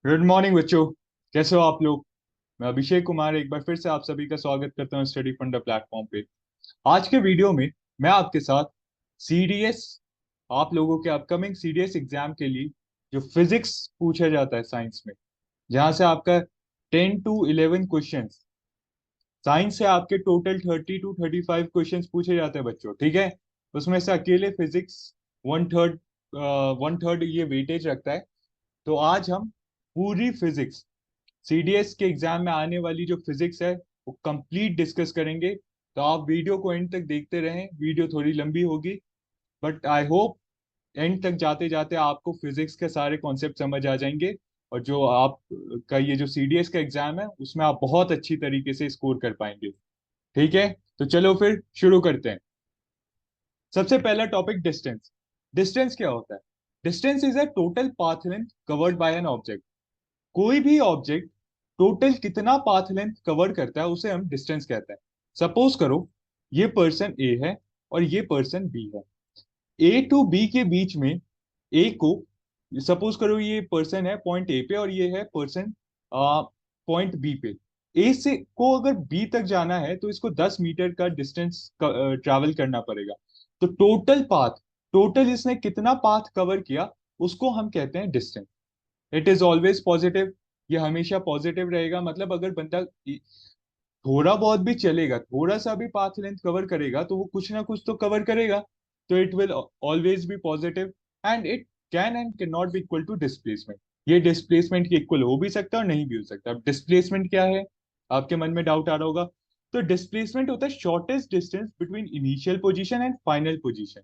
Good morning बच्चों। कैसे हो आप लोग? मैं अभिषेक कुमार एक बार फिर से आप सभी का स्वागत करता हूँ स्टडी फंडा प्लेटफॉर्म पे। आज के वीडियो में मैं आपके साथ सीडीएस, आप लोगों के अपकमिंग सीडीएस एग्जाम के लिए जो फिजिक्स पूछा जाता है साइंस में, जहां से आपका 10 to 11 क्वेश्चन, साइंस से आपके टोटल 30 to 35 क्वेश्चन पूछे जाते हैं बच्चों, ठीक है। उसमें से अकेले फिजिक्स 1/3, 1/3 ये वेटेज रखता है। तो आज हम पूरी फिजिक्स, सीडीएस के एग्जाम में आने वाली जो फिजिक्स है वो कंप्लीट डिस्कस करेंगे। तो आप वीडियो को एंड तक देखते रहें, वीडियो थोड़ी लंबी होगी, बट आई होप एंड तक जाते जाते आपको फिजिक्स के सारे कॉन्सेप्ट समझ आ जाएंगे। और जो आप का ये जो सीडीएस का एग्जाम है उसमें आप बहुत अच्छी तरीके से स्कोर कर पाएंगे, ठीक है। तो चलो फिर शुरू करते हैं। सबसे पहला टॉपिक डिस्टेंस। डिस्टेंस क्या होता है? Distance is a total path length covered by an object. कोई भी ऑब्जेक्ट टोटल कितना पाथ लेंथ कवर करता है उसे हम डिस्टेंस कहते हैं। सपोज करो ये पर्सन ए है और ये पर्सन बी है। ए टू बी के बीच में, ए को, सपोज करो ये पर्सन है पॉइंट ए पे और ये है पर्सन पॉइंट बी पे। ए से को अगर बी तक जाना है तो इसको 10 मीटर का डिस्टेंस ट्रैवल करना पड़ेगा। तो टोटल पाथ, टोटल इसने कितना पाथ कवर किया उसको हम कहते हैं distance. It is always positive, ये हमेशा पॉजिटिव रहेगा। मतलब अगर बंदा थोड़ा बहुत भी चलेगा, थोड़ा सा भी पाथ लेंथ कवर करेगा तो वो कुछ ना कुछ तो कवर करेगा। तो it will always be positive. And it can and can not be equal to displacement. ये डिस्प्लेसमेंट के इक्वल हो भी सकता है और नहीं भी हो सकता। अब डिस्प्लेसमेंट क्या है, आपके मन में डाउट आ रहा होगा। तो डिस्प्लेसमेंट होता है shortest distance between initial position and final position.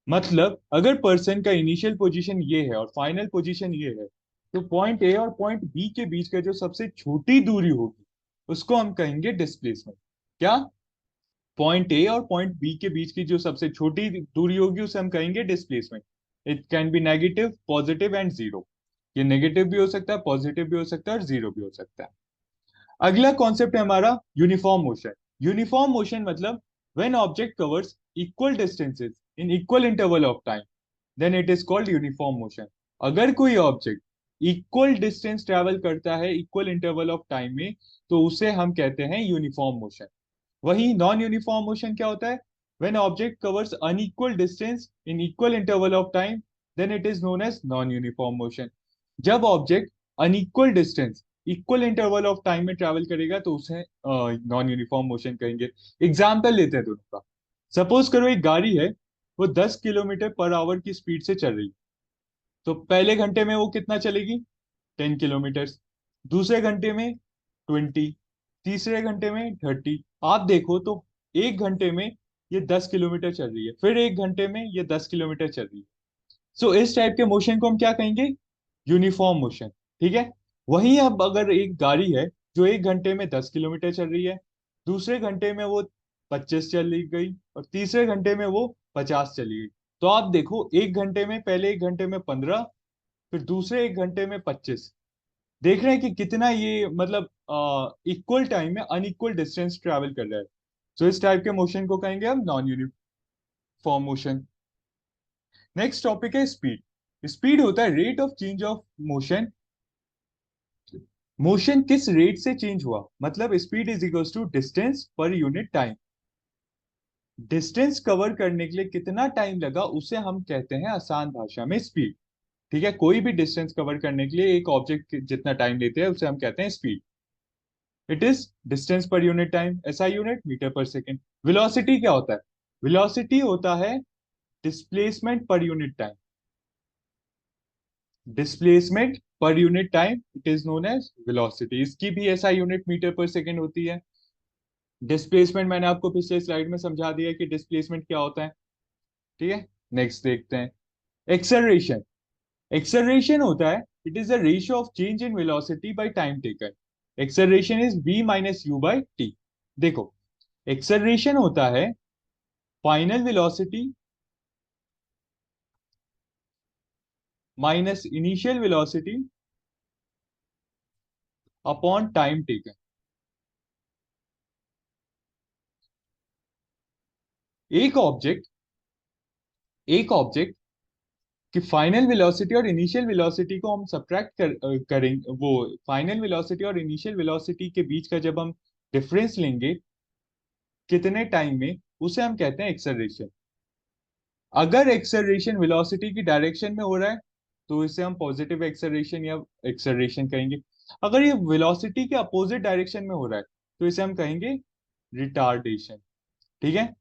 मतलब अगर पर्सन का इनिशियल पोजीशन ये है और फाइनल पोजीशन ये है, तो पॉइंट ए और पॉइंट बी के बीच का जो सबसे छोटी दूरी होगी उसको हम कहेंगे डिस्प्लेसमेंट। क्या? पॉइंट ए और पॉइंट बी के बीच की जो सबसे छोटी दूरी होगी उसे हम कहेंगे displacement. It can be negative, positive and zero. ये नेगेटिव भी हो सकता है, पॉजिटिव भी हो सकता है और जीरो भी हो सकता है। अगला कॉन्सेप्ट है हमारा यूनिफॉर्म मोशन। यूनिफॉर्म मोशन मतलब when object covers equal distances in equal interval of time, then it is called uniform motion. अगर कोई ऑब्जेक्ट इक्वल डिस्टेंस ट्रेवल करता है इक्वल इंटरवल ऑफ टाइम में तो उसे हम कहते हैं यूनिफॉर्म मोशन। वही नॉन यूनिफॉर्म मोशन क्या होता है? When object covers unequal distance in equal interval of time, then it is known as non uniform motion. जब object unequal distance equal interval of time में ट्रैवल करेगा तो उसे non uniform motion कहेंगे। Example लेते हैं दोनों का। सपोज करो एक गाड़ी है, वो 10 किलोमीटर पर आवर की स्पीड से चल रही है। तो पहले घंटे में वो कितना चलेगी? 10 किलोमीटर। दूसरे घंटे में 20। तीसरे घंटे में 30। आप देखो तो एक घंटे में ये 10 किलोमीटर चल रही है, फिर एक घंटे में ये 10 किलोमीटर चल रही है। सो इस टाइप के मोशन को हम क्या कहेंगे? यूनिफॉर्म मोशन, ठीक है। वहीं अब अगर एक गाड़ी है जो एक घंटे में 10 किलोमीटर चल रही है, दूसरे घंटे में वो 25 चली गई और तीसरे घंटे में वो 50 चली गई। तो आप देखो एक घंटे में, पहले एक घंटे में 15, फिर दूसरे एक घंटे में 25। देख रहे हैं कि कितना ये मतलब इक्वल टाइम में अनइक्वल डिस्टेंस ट्रैवल कर रहा है। सो इस टाइप के मोशन को कहेंगे हम non uniform motion. Next topic है स्पीड। स्पीड होता है rate of change of motion. Motion किस रेट से चेंज हुआ, मतलब speed is equal to distance per unit time. Distance cover करने के लिए कितना टाइम लगा उसे हम कहते हैं आसान भाषा में स्पीड, ठीक है। कोई भी डिस्टेंस कवर करने के लिए एक ऑब्जेक्ट जितना टाइम लेते हैं उसे हम कहते हैं speed. It is distance per unit time, SI unit metre per second. Velocity क्या होता है? वेलोसिटी होता है displacement per unit time. Displacement per unit time, it is known as velocity. इसकी भी SI unit metre per second होती है। Displacement मैंने आपको पिछले स्लाइड में समझा दिया कि डिस्प्लेसमेंट क्या होता है, ठीक है। नेक्स्ट देखते हैं एक्सेलरेशन। एक्सेलरेशन होता है it is the ratio of change in velocity by time taken. Acceleration is v minus you by T. देखो, एक्सेलरेशन होता है final velocity minus initial velocity upon time taken. एक ऑब्जेक्ट एक object कि final velocity और initial velocity को हम subtract करेंगे, वो फाइनल वेलोसिटी और इनिशियल वेलोसिटी के बीच का जब हम डिफरेंस लेंगे कितने टाइम में, उसे हम कहते हैं एक्सेलरेशन। अगर एक्सेलरेशन वेलोसिटी की डायरेक्शन में हो रहा है तो इसे हम पॉजिटिव एक्सेलरेशन या एक्सेलरेशन कहेंगे। अगर ये वेलोसिटी के अपोजिट डायरेक्शन में हो रहा है तो इसे हम कहेंगे रिटार्डेशन। ठीक है।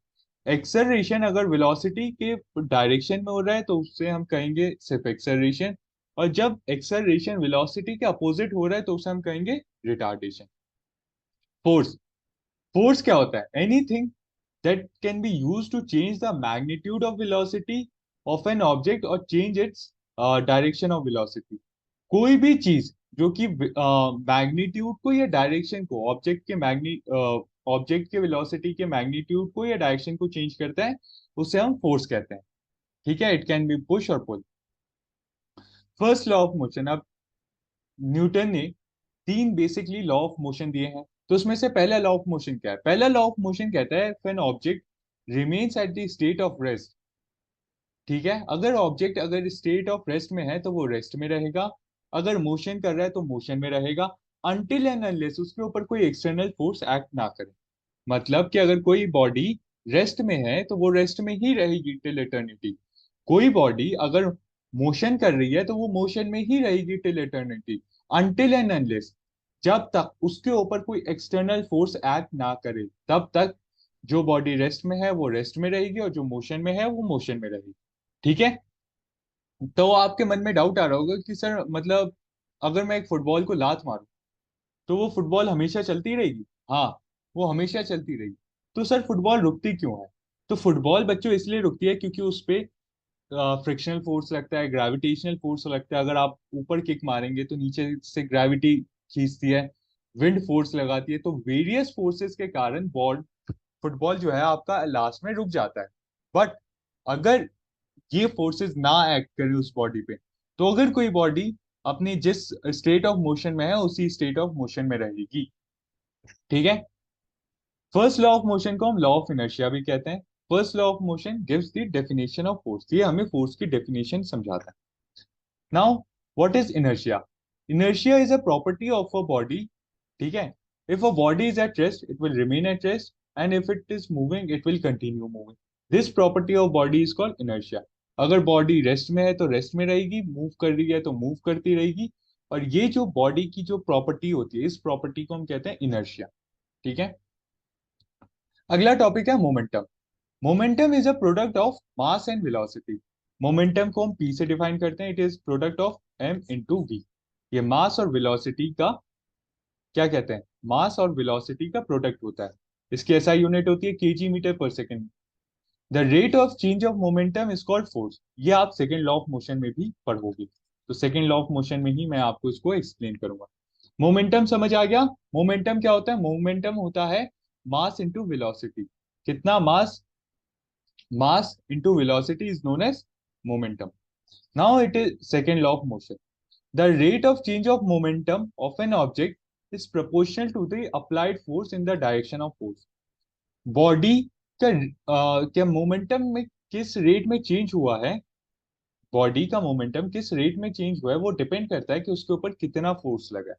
एक्सेलरेशन अगर वेलोसिटी के डायरेक्शन में हो रहा है तो उससे हम कहेंगे सिर्फ एक्सेलरेशन, और जब एक्सेलरेशन वेलोसिटी के अपोजिट हो रहा है तो उसे हम कहेंगे रिटार्डेशन। फोर्स, फोर्स क्या होता है? Anything that can be used to change the magnitude of velocity of an object or change its direction of velocity। कोई भी चीज जो कि मैग्नीट्यूड को या डायरेक्शन को, ऑब्जेक्ट के वेलोसिटी के मैग्नीट्यूड को या डायरेक्शन को चेंज करता है, उसे हम फोर्स कहते हैं। ठीक है। इट कैन बी पुश और pull. First law of motion. अब न्यूटन ने तीन बेसिकली लॉ ऑफ मोशन दिए हैं, तो उसमें से पहला लॉ ऑफ मोशन क्या है? पहला लॉ ऑफ मोशन कहता है when object remains at the state of rest. ठीक है। अगर ऑब्जेक्ट अगर स्टेट ऑफ रेस्ट में है तो वो रेस्ट में रहेगा, अगर मोशन कर रहा है तो मोशन में रहेगा, अनटिल एंड अनलेस उसके ऊपर कोई एक्सटर्नल फोर्स एक्ट ना करे। मतलब कि अगर कोई बॉडी रेस्ट में है तो वो रेस्ट में ही रहेगी टिल इटर्निटी। कोई बॉडी अगर मोशन कर रही है तो वो मोशन में ही रहेगी till eternity, until and unless, जब तक उसके ऊपर कोई एक्सटर्नल फोर्स एक्ट ना करे तब तक जो बॉडी रेस्ट में है वो रेस्ट में रहेगी और जो मोशन में है वो मोशन में रहेगी। ठीक है। तो आपके मन में डाउट आ रहा होगा कि सर मतलब अगर मैं एक फुटबॉल को लात मारूं तो वो फुटबॉल हमेशा चलती रहेगी? हाँ, वो हमेशा चलती रहेगी। तो सर फुटबॉल रुकती क्यों है? तो फुटबॉल बच्चों इसलिए रुकती है क्योंकि उस पे फ्रिक्शनल फोर्स लगता है, ग्रेविटेशनल फोर्स लगता है। अगर आप ऊपर किक मारेंगे तो नीचे से ग्रेविटी खींचती है, विंड फोर्स लगाती है, तो वेरियस फोर्सेस के कारण बॉल फुटबॉल जो है आपका लास्ट में रुक जाता है। बट अगर ये फोर्सेस ना एक्ट करें उस बॉडी पे, तो अगर कोई बॉडी अपनी जिस स्टेट ऑफ मोशन में है उसी स्टेट ऑफ मोशन में रहेगी। ठीक है। फर्स्ट लॉ ऑफ मोशन को हम लॉ ऑफ इनर्शिया भी कहते हैं। First law of motion gives the definition of force, ये हमें फोर्स की डेफिनेशन समझाता है। Now what is inertia? Inertia is a property of a body. ठीक है। If a body is at rest it will remain at rest, and if it is moving it will continue moving. This property of body is called inertia. अगर body rest में है तो rest में रहेगी, move कर रही है तो मूव करती रहेगी, और ये जो बॉडी की जो प्रॉपर्टी होती है इस प्रॉपर्टी को हम कहते हैं इनर्शिया। ठीक है। अगला टॉपिक है momentum. Momentum is a product of mass and velocity. Momentum को हम पी से डिफाइन करते हैं, it is product of M into V. ये मास और वेलोसिटी का क्या कहते हैं? मास और वेलोसिटी का प्रोडक्ट होता है। इसकी एसआई यूनिट होती है KG metre per second. The rate of change of momentum is called force. ये आप सेकेंड लॉ ऑफ मोशन में भी पढ़ोगे, तो सेकेंड लॉ ऑफ मोशन में ही मैं आपको इसको एक्सप्लेन करूंगा। मोमेंटम समझ आ गया? मोमेंटम क्या होता है? मोमेंटम होता है मास इंटू वेलोसिटी। कितना मास? mass into velocity is known as momentum. Now it is second law of motion. The rate of change of momentum of an object is proportional to the applied force in the direction of force. Body का क्या momentum में किस rate में change हुआ है, body का momentum किस rate में चेंज हुआ है वो डिपेंड करता है कि उसके ऊपर कितना फोर्स लगा है।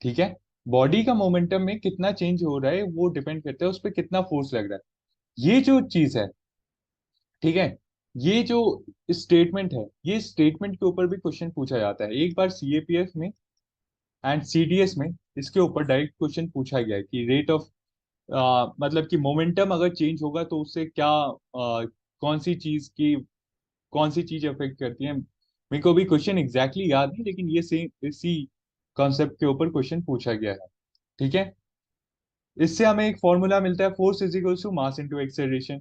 ठीक है। बॉडी का मोमेंटम में कितना चेंज हो रहा है वो डिपेंड करता है उस पर कितना फोर्स लग रहा है। ये जो चीज है, ठीक है, ये जो स्टेटमेंट है, ये स्टेटमेंट के ऊपर भी क्वेश्चन पूछा जाता है। एक बार सीएपीएफ में एंड सीडीएस में इसके ऊपर डायरेक्ट क्वेश्चन पूछा गया है कि रेट ऑफ मतलब कि मोमेंटम अगर चेंज होगा तो उससे क्या कौन सी चीज की कौन सी चीज अफेक्ट करती है। मेरे को भी क्वेश्चन एग्जैक्टली याद नहीं, लेकिन ये सेम इसी कॉन्सेप्ट के ऊपर क्वेश्चन पूछा गया है। ठीक है। इससे हमें एक फॉर्मूला मिलता है, force is equal to mass into acceleration.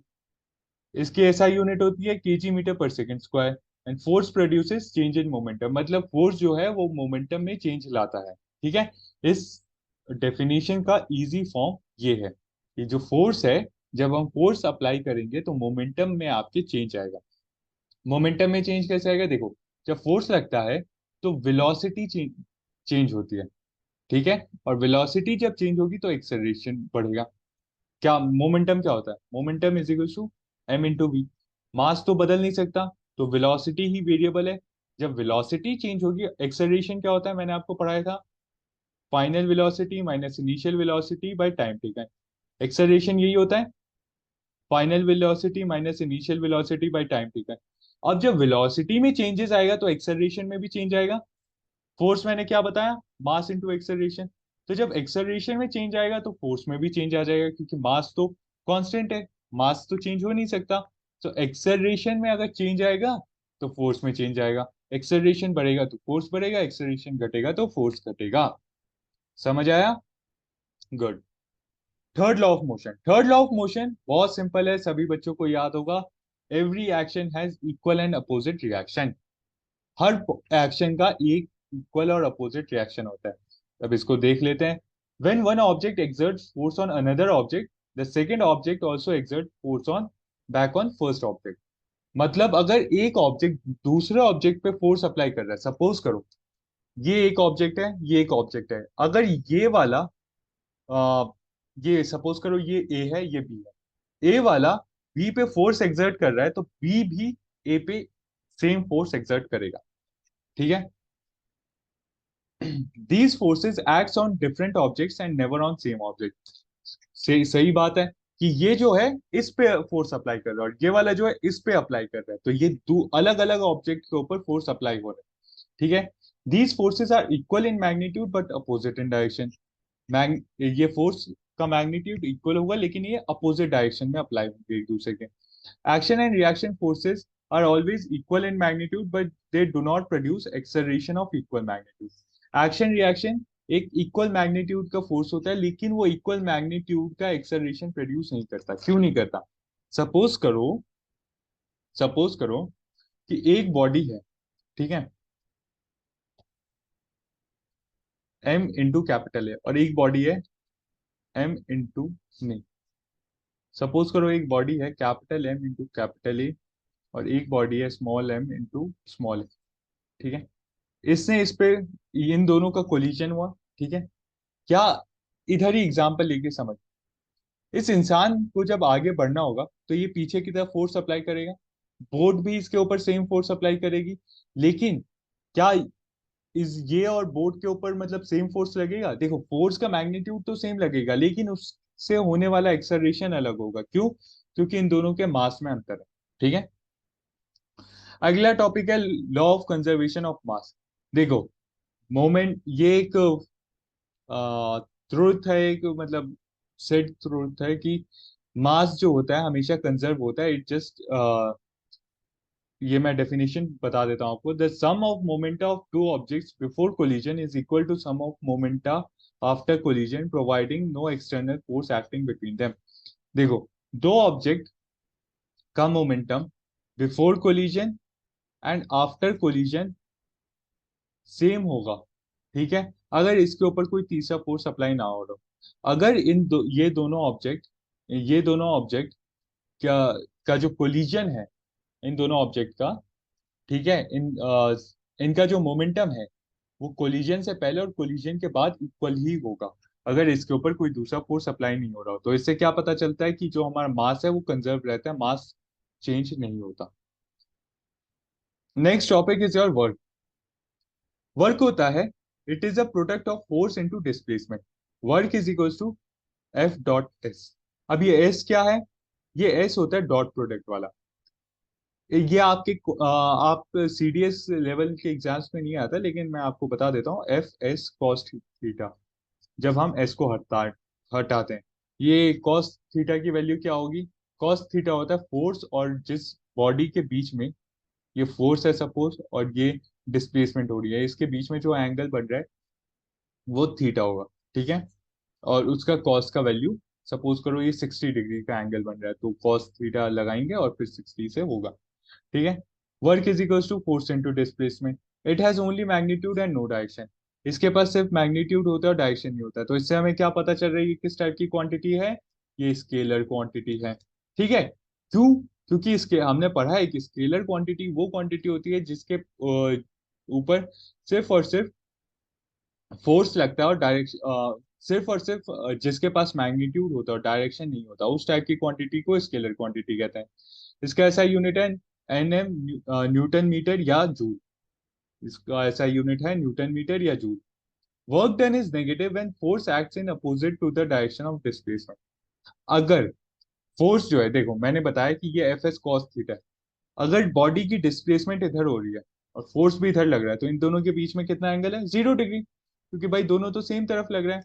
इसकी एसआई यूनिट होती है KG metre per second square. And force produces change in momentum, मतलब फोर्स जो है वो मोमेंटम में चेंज लाता है। ठीक है। इस डेफिनेशन का इजी फॉर्म ये है कि जो फोर्स है, जब हम फोर्स अप्लाई करेंगे तो मोमेंटम में आपके चेंज आएगा। मोमेंटम में चेंज कैसे आएगा? देखो, जब फोर्स लगता है तो वेलोसिटी चेंज होती है। ठीक है। और वेलोसिटी जब चेंज होगी तो एक्सेलरेशन बढ़ेगा। क्या मोमेंटम क्या होता है? Momentum is equal to m into v. Mass तो बदल नहीं सकता, तो वेलोसिटी ही वेरिएबल है। जब वेलोसिटी चेंज होगी, एक्सेलरेशन क्या होता है मैंने आपको पढ़ाया था, final velocity minus initial velocity by time taken. Acceleration यही होता है, final velocity minus initial velocity by time taken. अब जब वेलोसिटी में चेंजेस आएगा तो एक्सेलरेशन में भी चेंज आएगा। फोर्स मैंने क्या बताया, मास इनटू एक्सेलरेशन। तो जब एक्सेलरेशन में चेंज आएगा तो फोर्स में भी चेंज आ जाएगा, क्योंकि मास तो कांस्टेंट है, मास तो चेंज हो नहीं सकता। तो एक्सेलरेशन में अगर चेंज आएगा तो फोर्स में चेंज आएगा। एक्सेलरेशन बढ़ेगा तो फोर्स बढ़ेगा, एक्सेलरेशन घटेगा तो फोर्स घटेगा। समझ आया? Good. Third law of motion, third law of motion बहुत सिंपल है, सभी बच्चों को याद होगा। Every action has equal and opposite reaction. Her action का एक इक्वल और अपोजिट रिएक्शन होता है। अब इसको देख लेते हैं। When one object exerts force on another object, the second object also exert force on back on first object. मतलब अगर एक ऑब्जेक्ट दूसरे ऑब्जेक्ट पे फोर्स अप्लाई कर रहा है, सपोज करो ये एक ऑब्जेक्ट है, ये एक ऑब्जेक्ट है, अगर ये वाला आ, ये सपोज करो ये ए है, ये बी है, ए वाला बी पे फोर्स एक्सर्ट कर रहा है तो बी भी ए पे सेम फोर्स एक्सर्ट करेगा। ठीक है? these forces acts on different objects and never on same object। सही बात है कि ये जो है इस पे फोर्स अप्लाई कर रहा है और ये वाला जो है इस पे अप्लाई कर रहा है, तो ये दो अलग अलग ऑब्जेक्ट के ऊपर फोर्स अप्लाई हो रहा है। ठीक है? These forces are equal in magnitude but opposite in direction. ये फोर्स का मैग्नीट्यूड इक्वल होगा लेकिन ये अपोजिट डायरेक्शन में अप्लाई होंगे एक दूसरे के। Action and reaction forces are always equal in magnitude, but they do not produce acceleration of equal magnitude। Action reaction एक इक्वल मैग्नीट्यूड का फोर्स होता है, लेकिन वो इक्वल मैग्नीट्यूड का एक्सेलरेशन प्रोड्यूस नहीं करता। क्यों नहीं करता? सपोज करो, सपोज करो कि एक बॉडी है, ठीक है, m इंटू कैपिटल है, और एक बॉडी है m इंटू, नहीं, सपोज करो एक बॉडी है capital M into capital A, और एक बॉडी है स्मॉल m इंटू स्मॉल ए। ठीक है? इसने इस पे, इन दोनों का कोलिजन हुआ। ठीक है? क्या, इधर ही एग्जांपल लेके समझ, इस इंसान को जब आगे बढ़ना होगा तो ये पीछे की तरफ फोर्स अप्लाई करेगा, बोट भी इसके ऊपर सेम फोर्स अप्लाई करेगी, लेकिन क्या इस ये और बोट के ऊपर मतलब सेम फोर्स लगेगा? देखो फोर्स का मैग्नीट्यूड तो सेम लगेगा, लेकिन उससे होने वाला एक्सेलरेशन अलग होगा। क्यों? क्योंकि इन दोनों के मास में अंतर है। ठीक है? अगला टॉपिक है law of conservation of mass. देखो, मोमेंट ये एक ट्रुथ है, एक मतलब सेट ट्रुथ है कि मास जो होता है हमेशा कंजर्व होता है। इट जस्ट, ये मैं डेफिनेशन बता देता हूँ आपको। The sum of momenta of two objects before collision is equal to sum of momenta after collision providing no external force acting between them. देखो, दो ऑब्जेक्ट का momentum before collision and after collision same होगा। ठीक है? अगर इसके ऊपर कोई तीसरा फोर्स अप्लाई ना हो रहा, अगर ये दोनों ऑब्जेक्ट का जो कोलिजन है, इन दोनों ऑब्जेक्ट का, ठीक है, इनका जो मोमेंटम है वो कोलिजन से पहले और कोलिजन के बाद इक्वल ही होगा, अगर इसके ऊपर कोई दूसरा फोर्स अप्लाई नहीं हो रहा हो। तो इससे क्या पता चलता है कि जो हमारा मास है वो कंजर्व रहता है, मास चेंज नहीं होता। Next topic is your work. Work होता है, it is a product of force into displacement. Work is equal to F dot S. अब ये एस क्या है? ये एस होता है डॉट प्रोडक्ट वाला। ये आपके आप सीडीएस लेवल के एग्जाम्स में नहीं आता, लेकिन मैं आपको बता देता हूँ, एफ एस कॉस थीटा। जब हम एस को हटाते हैं, ये कॉस थीटा की वैल्यू क्या होगी? कॉस थीटा होता है फोर्स, और जिस बॉडी के बीच में ये फोर्स है सपोज, और ये डिस्प्लेसमेंट हो रही है, इसके बीच में जो एंगल बन रहा है वो थीटा होगा। ठीक है? और उसका कॉस का वैल्यू, सपोज करो ये 60 डिग्री का एंगल बन रहा है, तो कॉस थीटा लगाएंगे और फिर 60 से होगा। ठीक है? Work is equals to force into displacement. It has only magnitude and no direction. इसके पास सिर्फ मैग्नीट्यूड होता है और डायरेक्शन नहीं होता। तो इससे हमें क्या पता चल रही है, किस टाइप की क्वांटिटी है? ये स्केलर क्वांटिटी है। ठीक है? क्यों? क्योंकि इसके हमने पढ़ा है कि स्केलर क्वांटिटी वो क्वांटिटी होती है जिसके ऊपर सिर्फ और सिर्फ फोर्स लगता है, और डायरेक्शन सिर्फ और सिर्फ जिसके पास मैग्नीट्यूड होता है और डायरेक्शन नहीं होता, उस टाइप की क्वांटिटी को स्केलर क्वांटिटी कहते हैं। इसका ऐसा यूनिट है एनएम न्यूटन मीटर या जूल। इसका ऐसा यूनिट है न्यूटन मीटर या joule. Work done is negative when force acts in opposite to the direction of displacement. अगर फोर्स जो है, देखो मैंने बताया कि ये एफ एस कॉस थीटा है। अगर बॉडी की डिस्प्लेसमेंट इधर हो रही है और फोर्स भी इधर लग रहा है, तो इन दोनों के बीच में कितना एंगल है? 0 डिग्री, क्योंकि भाई दोनों तो सेम तरफ लग रहा है।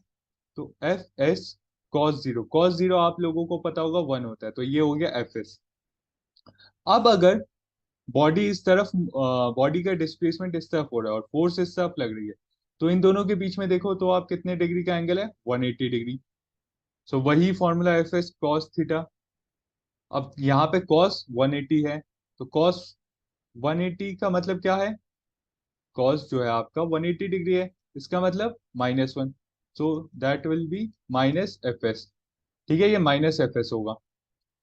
तो F S cos zero, cos zero आप लोगों को पता होगा 1 होता है, तो ये हो गया एफ एस। अब अगर बॉडी इस तरफ, बॉडी का डिस्प्लेसमेंट इस तरफ हो रहा है और फोर्स इस तरफ लग रही है, तो इन दोनों के बीच में देखो तो आप कितने डिग्री का एंगल है? 180 डिग्री। सो वही formula F S cos theta. अब यहाँ पे कॉस 180 है, तो कॉस 180 का मतलब क्या है? कॉस जो है आपका 180 डिग्री है, इसका मतलब -1। So that will B minus F S. ठीक है, ये माइनस एफ एस होगा,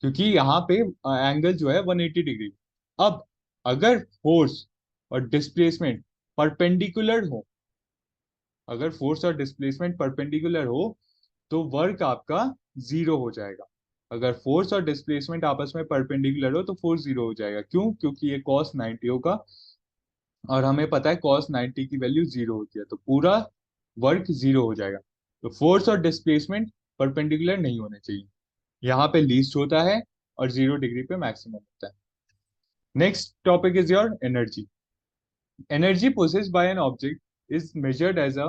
क्योंकि यहाँ पे एंगल जो है 180 डिग्री। अब अगर फोर्स और डिस्प्लेसमेंट परपेंडिकुलर हो, अगर फोर्स और डिस्प्लेसमेंट परपेंडिकुलर हो, तो वर्क आपका 0 हो जाएगा। अगर फोर्स और डिस्प्लेसमेंट आपस में परपेंडिकुलर हो तो फोर्स 0 हो जाएगा। क्यों? क्योंकि ये कॉस 90 होगा और हमें पता है कॉस 90 की वैल्यू 0 होती है, तो पूरा वर्क 0 हो जाएगा। तो फोर्स और डिस्प्लेसमेंट परपेंडिकुलर नहीं होने चाहिए। यहाँ पे लीस्ट होता है और 0 डिग्री पे मैक्सिमम होता है। Next topic is your energy. Energy possessed by an object is measured as a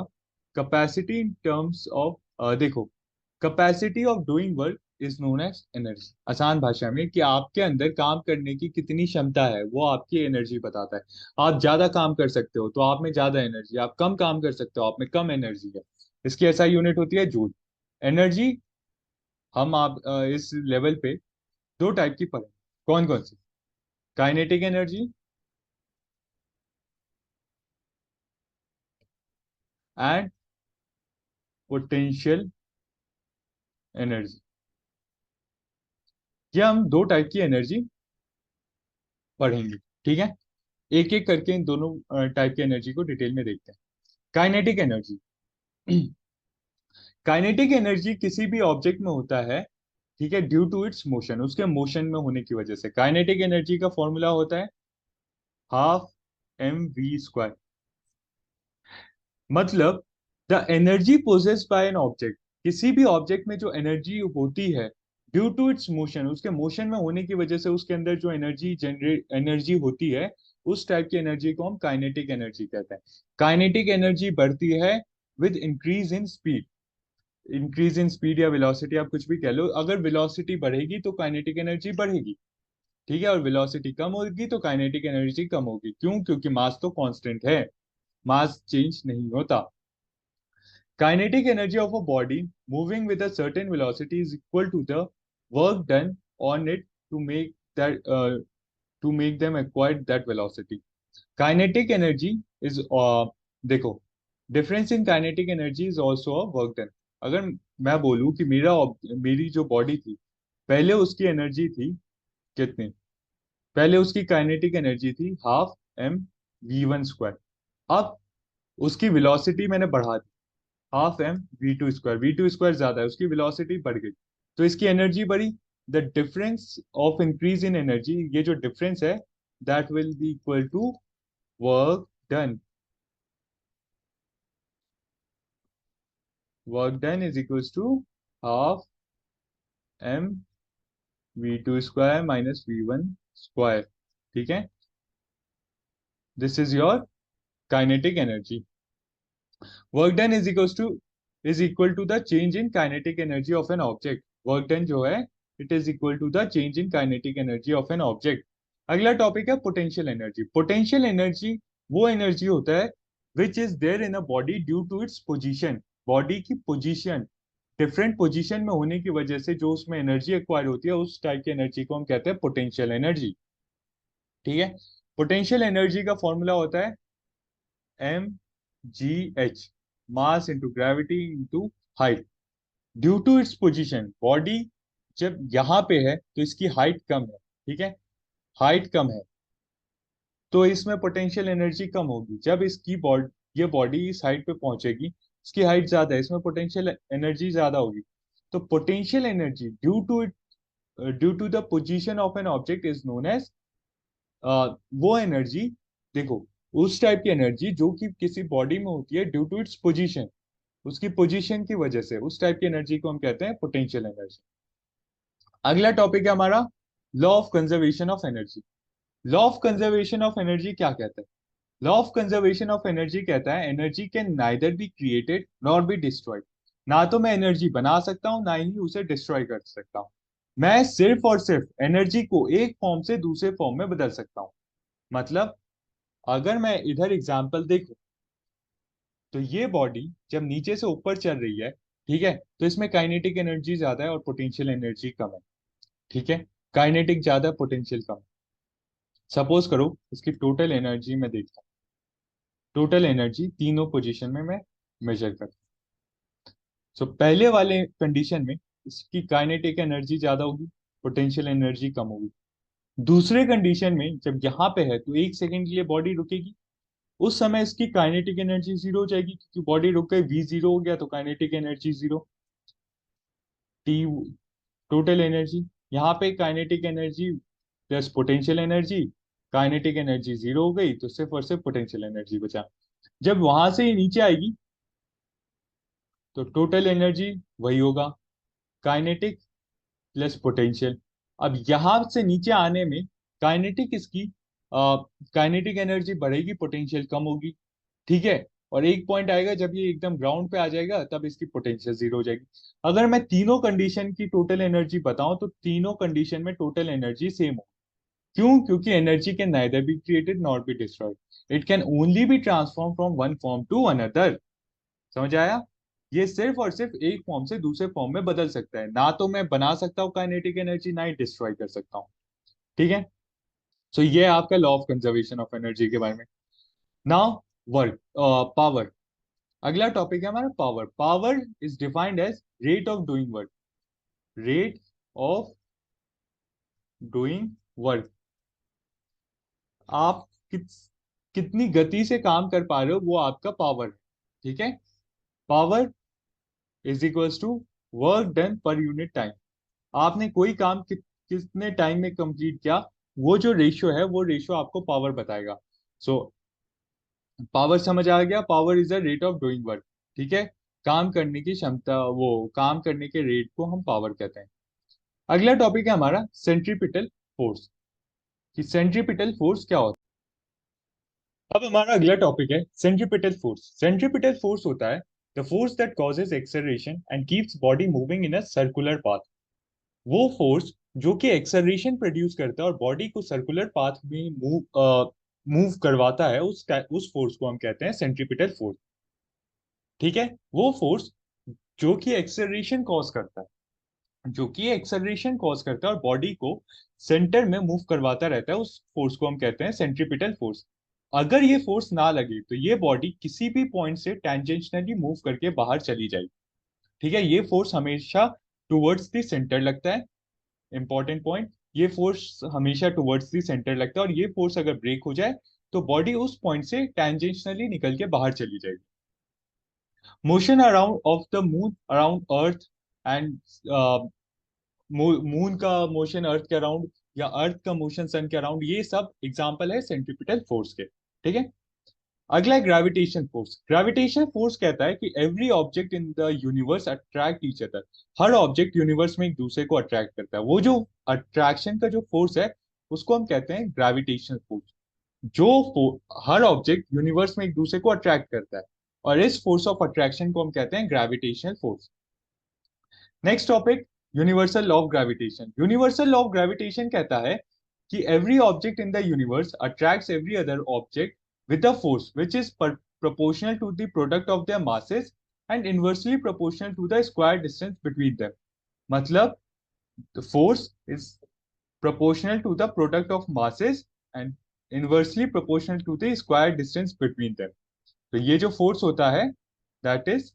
capacity in terms of देखो, capacity of doing work is known as energy। आसान भाषा में कि आपके अंदर काम करने की कितनी क्षमता है, वो आपकी एनर्जी बताता है। आप ज्यादा काम कर सकते हो तो आप में ज्यादा एनर्जी, आप कम काम कर सकते हो आप में कम एनर्जी है। इसकी ऐसा यूनिट होती है जूल। एनर्जी हम आप इस लेवल पे दो टाइप की पढ़े। कौन कौन सी? Kinetic energy and potential energy. ये हम दो टाइप की एनर्जी पढ़ेंगे। ठीक है, एक एक करके इन दोनों टाइप की एनर्जी को डिटेल में देखते हैं। Kinetic energy. काइनेटिक एनर्जी किसी भी ऑब्जेक्ट में होता है, ठीक है, ड्यू टू इट्स मोशन, उसके मोशन में होने की वजह से। काइनेटिक एनर्जी का फॉर्मूला होता है 12 mv²। मतलब the energy possessed by an object, किसी भी ऑब्जेक्ट में जो एनर्जी होती है ड्यू टू इट्स मोशन, उसके मोशन में होने की वजह से उसके अंदर जो एनर्जी होती है, उस टाइप की एनर्जी को हम काइनेटिक एनर्जी कहते हैं। काइनेटिक एनर्जी बढ़ती है with increase in speed. Increase in speed या वेलोसिटी, आप कुछ भी कह लो। अगर वेलोसिटी बढ़ेगी तो काइनेटिक एनर्जी बढ़ेगी, ठीक है, और वेलोसिटी कम होगी तो काइनेटिक एनर्जी कम होगी। क्यों? क्योंकि मास तो कांस्टेंट है, मास चेंज नहीं होता। Kinetic energy of a body moving with a certain velocity is equal to the work done on it to make that to make them acquire that velocity. Kinetic energy is देखो, difference in kinetic energy is also a work done। अगर मैं बोलूं कि मेरी जो body थी, पहले उसकी एनर्जी थी कितनी? पहले उसकी काइनेटिक एनर्जी थी 12 m v1²। अब उसकी वेलोसिटी मैंने बढ़ा दी, 12 m v2²। v2² ज्यादा है, उसकी वेलोसिटी बढ़ गई, तो इसकी एनर्जी बढ़ी। The difference of increase in energy, ये जो डिफरेंस है, that will be equal to work done. Work done is equals to 12 m v2² minus v1²। ठीक है, this is your kinetic energy. Work done is equal to the change in kinetic energy of an object. Work done जो है, it is equal to the change in kinetic energy of an object. अगला topic है potential energy. Potential energy वो energy होता है which is there in a body due to its position. Body की position, different position में होने की वजह से जो उसमें एनर्जी एक्वायर होती है, उस टाइप की एनर्जी को हम कहते हैं पोटेंशियल एनर्जी। ठीक है, पोटेंशियल एनर्जी का फॉर्मूला होता है mgh, mass into gravity into height. Due to its position, body जब यहाँ पे है तो इसकी हाइट कम है, ठीक है, हाइट कम है, तो इसमें पोटेंशियल एनर्जी कम होगी। जब इसकी ये बॉडी इस हाइट पे पहुंचेगी, इसकी हाइट ज्यादा है, इसमें पोटेंशियल एनर्जी ज्यादा होगी। तो potential energy due to the position of an object is known as वो एनर्जी, देखो, उस टाइप की एनर्जी जो कि किसी बॉडी में होती है ड्यू टू इट्स पोजीशन, उसकी पोजीशन की वजह से, उस टाइप की एनर्जी को हम कहते हैं पोटेंशियल एनर्जी। अगला टॉपिक है हमारा law of conservation of energy. Law of conservation of energy क्या कहता है? Law of conservation of energy कहता है energy can neither be created nor be destroyed. ना तो मैं एनर्जी बना सकता हूँ, ना ही उसे डिस्ट्रॉय कर सकता हूँ। मैं सिर्फ और सिर्फ एनर्जी को एक फॉर्म से दूसरे फॉर्म में बदल सकता हूँ। मतलब अगर मैं इधर एग्जांपल देखूं, तो ये बॉडी जब नीचे से ऊपर चल रही है, ठीक है, तो इसमें काइनेटिक एनर्जी ज्यादा है और पोटेंशियल एनर्जी कम है। ठीक है, काइनेटिक ज्यादा, पोटेंशियल कम। सपोज करो इसकी टोटल एनर्जी में देखता हूँ, टोटल एनर्जी तीनों पोजीशन में मैं मेजर करता हूँ। सो पहले वाले कंडीशन में इसकी काइनेटिक एनर्जी ज्यादा होगी, पोटेंशियल एनर्जी कम होगी। दूसरे कंडीशन में जब यहाँ पे है तो 1 सेकंड के लिए बॉडी रुकेगी, उस समय इसकी काइनेटिक एनर्जी जीरो हो जाएगी, क्योंकि बॉडी रुक गई, वी जीरो हो गया, तो kinetic energy zero. T total energy, यहाँ पे kinetic energy plus potential energy, kinetic energy zero हो गई, तो सिर्फ और सिर्फ पोटेंशियल एनर्जी बचा। जब वहां से ये नीचे आएगी तो टोटल एनर्जी वही होगा, काइनेटिक प्लस पोटेंशियल। अब यहां से नीचे आने में काइनेटिक इसकी काइनेटिक एनर्जी बढ़ेगी, पोटेंशियल कम होगी। ठीक है, और एक पॉइंट आएगा जब ये एकदम ग्राउंड पे आ जाएगा, तब इसकी पोटेंशियल जीरो हो जाएगी। अगर मैं तीनों कंडीशन की टोटल एनर्जी बताऊं तो तीनों कंडीशन में टोटल एनर्जी सेम हो। क्यों? क्योंकि energy can neither be created not be destroyed, it can only be transform from one form to another. समझ आया? ये सिर्फ और सिर्फ एक फॉर्म से दूसरे फॉर्म में बदल सकता है, ना तो मैं बना सकता हूँ काइनेटिक एनर्जी, ना ही डिस्ट्रॉय कर सकता हूँ। ठीक है, सो ये है आपका law of conservation of energy के बारे में। Now work, power. अगला टॉपिक है हमारा power. Power is defined as rate of doing work, rate of doing work. आप कितनी गति से काम कर पा रहे हो, वो आपका पावर है। ठीक है, power is equals to work done per unit time. आपने कोई काम कितने टाइम में कंप्लीट किया, वो जो रेशियो है, वो रेशियो आपको पावर बताएगा। सो पावर समझ आ गया, power is the rate of doing work. ठीक है, काम करने की क्षमता, वो काम करने के रेट को हम पावर कहते हैं। अगला टॉपिक है हमारा सेंट्रीपिटल फोर्स, कि सेंट्रीपिटल फोर्स क्या होता है। अब हमारा अगला टॉपिक है सेंट्रीपिटल फोर्स। सेंट्रीपिटल फोर्स होता है the force that causes acceleration and keeps body moving in a circular path. वो फोर्स जो कि एक्सेलरेशन प्रोड्यूस करता है और बॉडी को सर्कुलर पाथ में मूव करवाता है, उस फोर्स को हम कहते हैं सेंट्रीपिटल फोर्स। ठीक है, वो फोर्स जो कि एक्सेलरेशन कॉज करता है, जो कि एक्सेलरेशन कॉज करता है और बॉडी को सेंटर में मूव करवाता रहता है, उस फोर्स को हम कहते हैं सेंट्रीपिटल फोर्स। अगर ये फोर्स ना लगे तो ये बॉडी किसी भी पॉइंट से टेंजेंशनली मूव करके बाहर चली जाएगी। ठीक है, ये फोर्स हमेशा टुवर्ड्स द सेंटर लगता है। इंपॉर्टेंट पॉइंट, ये फोर्स हमेशा टुवर्ड्स द सेंटर लगता है, और ये फोर्स अगर ब्रेक हो जाए तो बॉडी उस पॉइंट से टेंजेंशनली निकल के बाहर चली जाएगी। Motion around of the moon around earth and moon का मोशन अर्थ के अराउंड, या अर्थ का मोशन सन के अराउंड, ये सब एग्जांपल है सेंट्रीपिटल फोर्स के। ठीक है, अगला है ग्रेविटेशन फोर्स। ग्रेविटेशन फोर्स कहता है कि every object in the universe attract each other. Her object universe में एक दूसरे को अट्रैक्ट करता है। वो जो अट्रैक्शन का जो फोर्स है, उसको हम कहते हैं ग्रेविटेशन फोर्स। जो हर ऑब्जेक्ट यूनिवर्स में एक दूसरे को अट्रैक्ट करता है, और इस फोर्स ऑफ अट्रैक्शन को हम कहते हैं gravitational force. Next topic, universal law of gravitation. Universal law of gravitation कहता है कि every object in the universe attracts every other object with a force which is proportional to the product of their masses and inversely proportional to the square distance between them. मतलब the force is proportional to the product of masses and inversely proportional to the square distance between them. तो ये जो force होता है, that is,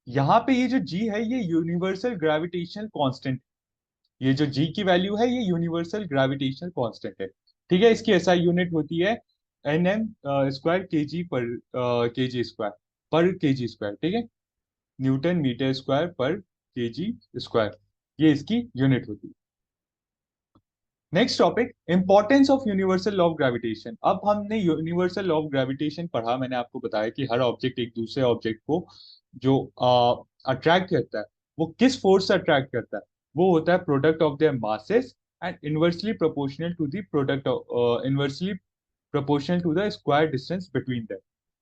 यहाँ पे ये जो g है, ये यूनिवर्सल ग्रेविटेशनल कांस्टेंट, ये जो जी की वैल्यू है, ये यूनिवर्सल ग्रेविटेशनल कांस्टेंट है। ठीक है, इसकी एसआई यूनिट होती है एन एम स्क्वायर के जी पर के जी स्क्वायर, पर के जी स्क्वायर। ठीक है, न्यूटन मीटर स्क्वायर पर kg², ये इसकी यूनिट होती है। Next topic, importance of universal law of gravitation. अब हमने यूनिवर्सल लॉ ऑफ ग्रेविटेशन पढ़ा, मैंने आपको बताया कि हर ऑब्जेक्ट एक दूसरे ऑब्जेक्ट को जो अट्रैक्ट करता है, वो किस फोर्स से अट्रैक्ट करता है, वो होता है product of their masses and inversely proportional to the product, inversely proportional to the square distance between them.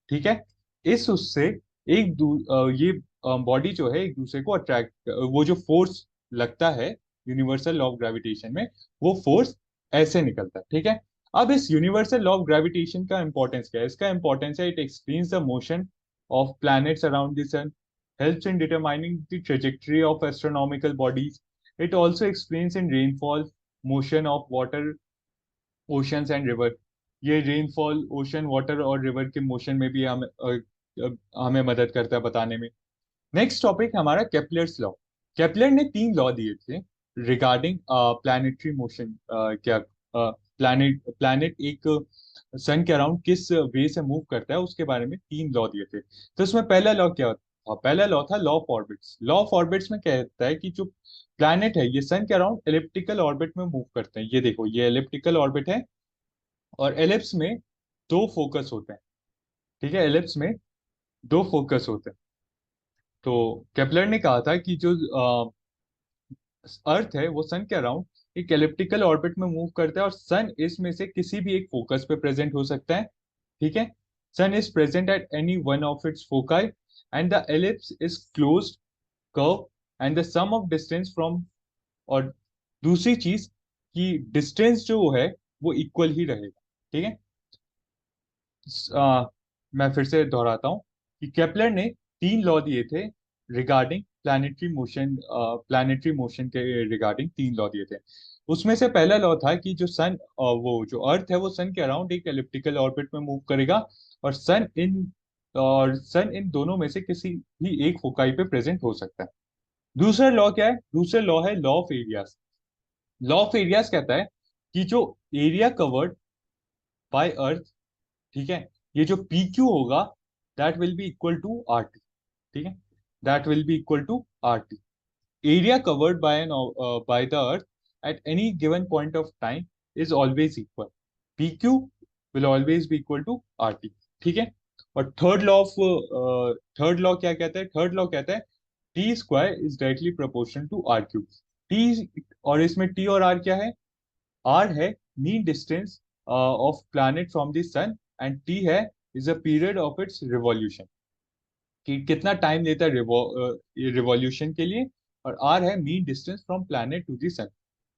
ठीक है, इस उससे ये बॉडी जो है एक दूसरे को अट्रैक्ट, वो जो फोर्स लगता है यूनिवर्सल लॉ ऑफ ग्रेविटेशन में, वो फोर्स ऐसे निकलता है। ठीक है, अब इस यूनिवर्सल लॉ ऑफ ग्रेविटेशन का इंपॉर्टेंस क्या है? इसका इंपॉर्टेंस है, it explains the motion of planets around the sun, helps in determining the trajectory of astronomical bodies. It also explains in rainfall, motion of water, oceans and river. ये rainfall, ocean, water और river के motion में भी हमें मदद करता है बताने में। नेक्स्ट टॉपिक हमारा केपलर्स लॉ। केपलर ने 3 लॉ दिए थे रिगार्डिंग प्लैनेटरी मोशन। क्या प्लैनेट एक सन के अराउंड किस वे से मूव करता है, उसके बारे में 3 लॉ दिए थे। तो उसमें पहला लॉ क्या था? पहला लॉ था law of orbits. Law of orbits में कहता है कि जो प्लैनेट है ये सन के अराउंड एलिप्टिकल ऑर्बिट में मूव करते हैं। ये देखो, ये एलिप्टिकल ऑर्बिट है और एलिप्स में 2 फोकस होते हैं। ठीक है, एलिप्स में 2 फोकस होते हैं। तो केपलर ने कहा था कि जो अर्थ है वो सन के अराउंड एक एलिप्टिकल ऑर्बिट में मूव करता है और सन इसमें से किसी भी एक फोकस पे प्रेजेंट हो सकता है। ठीक है, sun is present at any one of its foci and the ellipse is closed curve and the sum of distance from, और दूसरी चीज कि डिस्टेंस जो है वो इक्वल ही रहेगा। ठीक है, मैं फिर से दोहराता हूँ कि केपलर ने 3 लॉ दिए थे रिगार्डिंग प्लैनेटरी मोशन के रिगार्डिंग 3 लॉ दिए थे। उसमें से पहला लॉ था कि जो सन, वो जो अर्थ है वो सन के अराउंड एक एलिप्टिकल ऑर्बिट में मूव करेगा और सन इन दोनों में से किसी भी एक फोकाई पे प्रेजेंट हो सकता है। दूसरा लॉ क्या है? दूसरा लॉ है law of areas. Law of areas कहता है कि जो एरिया कवर्ड बाय अर्थ, ठीक है, ये जो पी क्यू होगा, that will be equal to R T. ठीक है, that will be equal to R T. Area covered by the earth at any given point of time is always equal, P Q will always be equal to R T. ठीक है, और third law क्या कहता है? Third law कहता है T square is directly proportional to R cube. T, और इसमें टी और आर क्या है? आर है mean distance of planet from the sun and T है is a period of its revolution, कि कितना टाइम लेता है रिवॉल्यूशन के लिए। और आर है mean distance from planet to the sun,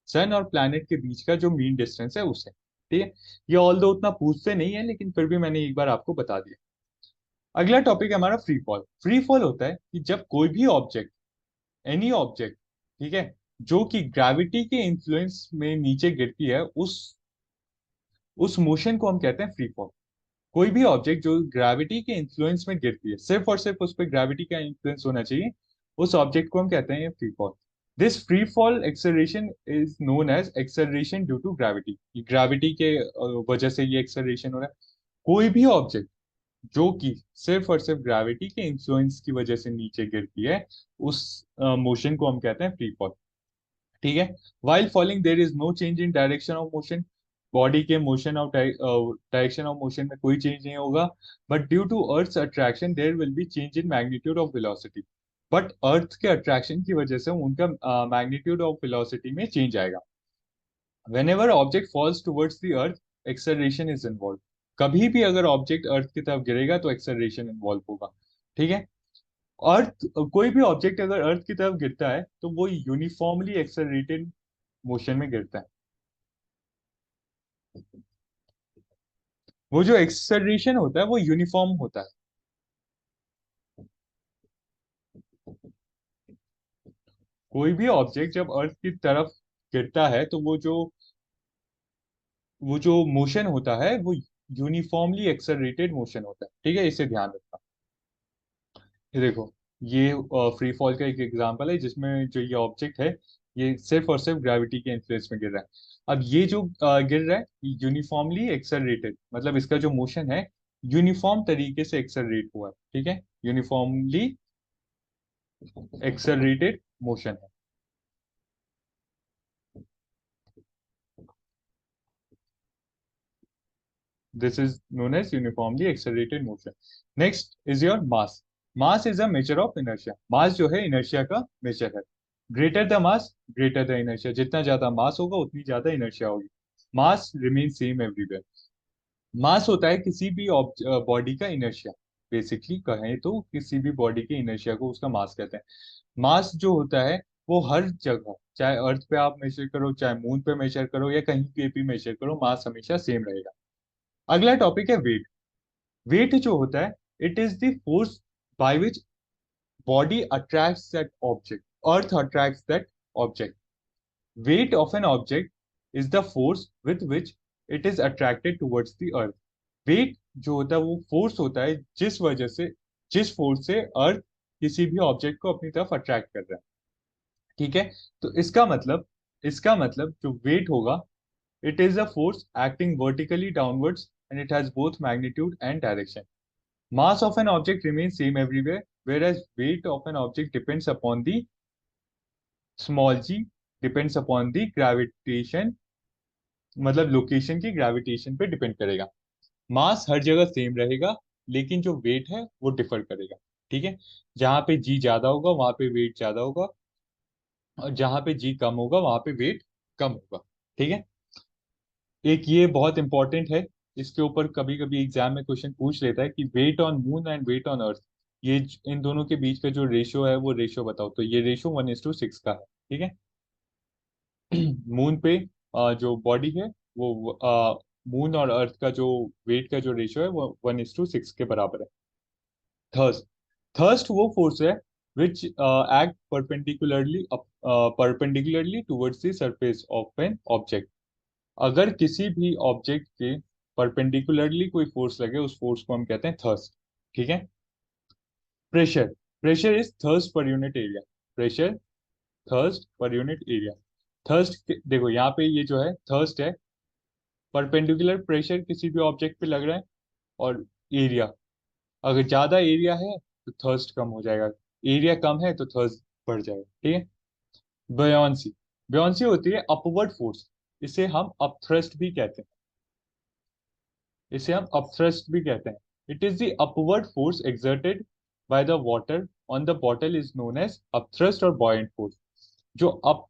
sun और प्लैनेट के बीच का जो मीन डिस्टेंस है उसे। ठीक है, ये ऑल दो उतना पूछते नहीं है लेकिन फिर भी मैंने एक बार आपको बता दिया। अगला टॉपिक है हमारा फ्री फॉल। फ्री फॉल होता है कि जब कोई भी ऑब्जेक्ट, एनी ऑब्जेक्ट, ठीक है, जो कि ग्रेविटी के इन्फ्लुएंस में नीचे गिरती है, उस मोशन को हम कहते हैं फ्री फॉल। कोई भी ऑब्जेक्ट जो ग्रेविटी के इन्फ्लुएंस में गिरती है, सिर्फ और सिर्फ उस पर ग्रेविटी का इन्फ्लुएंस होना चाहिए, उस ऑब्जेक्ट को हम कहते हैं free fall. This free fall acceleration is known as acceleration due to gravity. Gravity के वजह से ये एक्सेलरेशन हो रहा है। कोई भी ऑब्जेक्ट जो कि सिर्फ और सिर्फ ग्रेविटी के इन्फ्लुएंस की वजह से नीचे गिरती है, उस मोशन को हम कहते हैं फ्री फॉल। ठीक है, while falling there is no change in direction of motion. Body के motion of direction of motion में कोई चेंज नहीं होगा, but due to earth attraction there will be change in magnitude of velocity. But earth के attraction की वजह से उनका मैग्नीट्यूड ऑफ वेलोसिटी में चेंज आएगा। whenever object falls towards the earth, acceleration is involved। कभी भी अगर ऑब्जेक्ट अर्थ की तरफ गिरेगा तो एक्सेलरेशन इन्वॉल्व होगा। ठीक है, अर्थ, कोई भी ऑब्जेक्ट अगर अर्थ की तरफ गिरता है तो वो यूनिफॉर्मली एक्सेलरेटेड मोशन में गिरता है। वो जो एक्सेलरेशन होता है वो यूनिफॉर्म होता है। कोई भी ऑब्जेक्ट जब अर्थ की तरफ गिरता है तो वो जो मोशन होता है वो यूनिफॉर्मली एक्सेलरेटेड मोशन होता है। ठीक है, इसे ध्यान रखना। ये देखो, ये फ्री फॉल का एक एग्जांपल है जिसमें जो ये ऑब्जेक्ट है ये सिर्फ और सिर्फ ग्रेविटी के इन्फ्लुएंस में गिर रहा है। अब ये जो गिर रहा है यूनिफॉर्मली एक्सेलरेटेड, मतलब इसका जो मोशन है यूनिफॉर्म तरीके से एक्सेलरेट हुआ है। ठीक है, यूनिफॉर्मली एक्सेलरेटेड मोशन है। This is known as uniformly accelerated motion. Next is your mass. Mass is a measure of inertia. Mass जो है inertia का measure है. Greater the mass, greater the inertia. जितना ज्यादा mass होगा उतनी ज्यादा inertia होगी. Mass remains same everywhere. मास होता है किसी भी बॉडी का इनर्शिया। बेसिकली कहें तो किसी भी बॉडी के इनर्शिया को उसका मास कहते हैं। मास जो होता है वो हर जगह, चाहे अर्थ पे आप मेजर करो, चाहे मून पे मेजर करो, या कहीं पे भी मेजर करो, मास हमेशा सेम रहेगा। अगला टॉपिक है वेट। वेट जो होता है, it is the force by which body attracts that object, earth attracts that object. Weight of an object is the force with which it is attracted towards the earth. Weight जो होता है वो force होता है जिस वजह से, जिस फोर्स से अर्थ किसी भी ऑब्जेक्ट को अपनी तरफ अट्रैक्ट कर रहा है। ठीक है। तो इसका मतलब जो वेट होगा, it is a force acting vertically downwards and it has both magnitude and direction. Mass of an object remains same everywhere whereas weight of an object depends upon the small g, depends upon the gravitation, मतलब location की gravitation पे depend करेगा। मास हर जगह same रहेगा, लेकिन जो wait है वो डिफर करेगा। ठीक है। जहां पे जी ज्यादा होगा वहां पे वेट ज्यादा होगा, और जहां पे जी कम होगा वहां पे वेट कम होगा। ठीक है। एक ये बहुत इंपॉर्टेंट है, इसके ऊपर कभी कभी एग्जाम में क्वेश्चन पूछ लेता है कि weight on moon and weight on earth, ये इन दोनों के बीच का जो रेशियो है वो रेशियो बताओ। तो ये रेशियो 1:6 का है। ठीक है। मून पे जो बॉडी है वो मून और अर्थ का जो वेट का जो रेशियो है वो 1:6 के बराबर है। थर्स्ट, थर्स्ट वो फोर्स है which act perpendicularly towards the surface of an object. अगर किसी भी ऑब्जेक्ट के परपेंडिकुलरली कोई फोर्स लगे, उस फोर्स को हम कहते हैं थर्स्ट। ठीक है। Pressure, pressure is thrust per unit area. Pressure thrust per unit area. Thrust देखो यहाँ पे ये जो है थर्स्ट है, परपेंडिकुलर प्रेशर किसी भी ऑब्जेक्ट पे लग रहा है, और एरिया, अगर ज्यादा एरिया है तो थर्स्ट कम हो जाएगा, एरिया कम है तो थर्स्ट बढ़ जाएगा। ठीक है। बयान्सी, बयान्सी होती है अपवर्ड फोर्स। इसे हम अपथ्रस्ट भी कहते हैं, इसे हम अपथ्रस्ट भी कहते हैं। It is the upward force exerted by the water on the bottle is known as upthrust और बॉयंट फोर्स। जो अप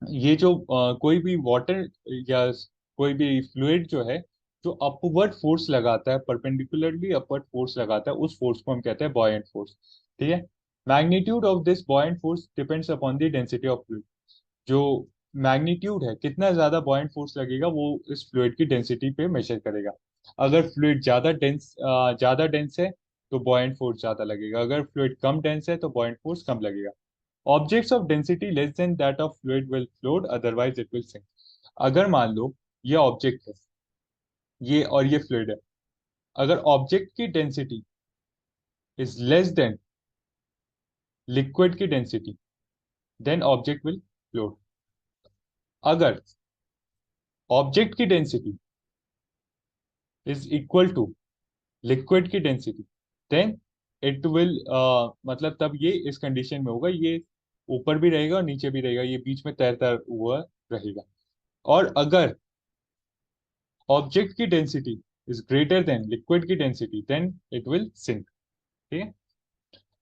ये जो कोई भी वाटर या कोई भी फ्लूइड जो है, जो अपवर्ड फोर्स लगाता है, परपेंडिकुलरली अपवर्ड फोर्स लगाता है, उस फोर्स को हम कहते हैं बॉयंट फोर्स। ठीक है। Magnitude of this buoyant force depends upon the density of fluid. जो मैग्नीट्यूड है, कितना ज्यादा बॉयंट फोर्स लगेगा, वो इस फ्लूइड की डेंसिटी पे मेजर करेगा। अगर फ्लूइड ज्यादा डेंस है तो बॉयंट फोर्स ज्यादा लगेगा, अगर फ्लूइड कम डेंस है तो बॉयंट फोर्स कम लगेगा। Objects of density less than that of fluid will float, otherwise it will sink. अगर मान लो ये ऑब्जेक्ट है, ये और ये फ्लूइड है, अगर ऑब्जेक्ट की density is less than liquid की density, then object will float. अगर ऑब्जेक्ट की density is equal to liquid की डेंसिटी, देन इट विल, मतलब तब ये इस कंडीशन में होगा, ये ऊपर भी रहेगा और नीचे भी रहेगा, ये बीच में तैरता हुआ रहेगा। और अगर ऑब्जेक्ट की density is greater than liquid की density, then it will sink. ठीक है।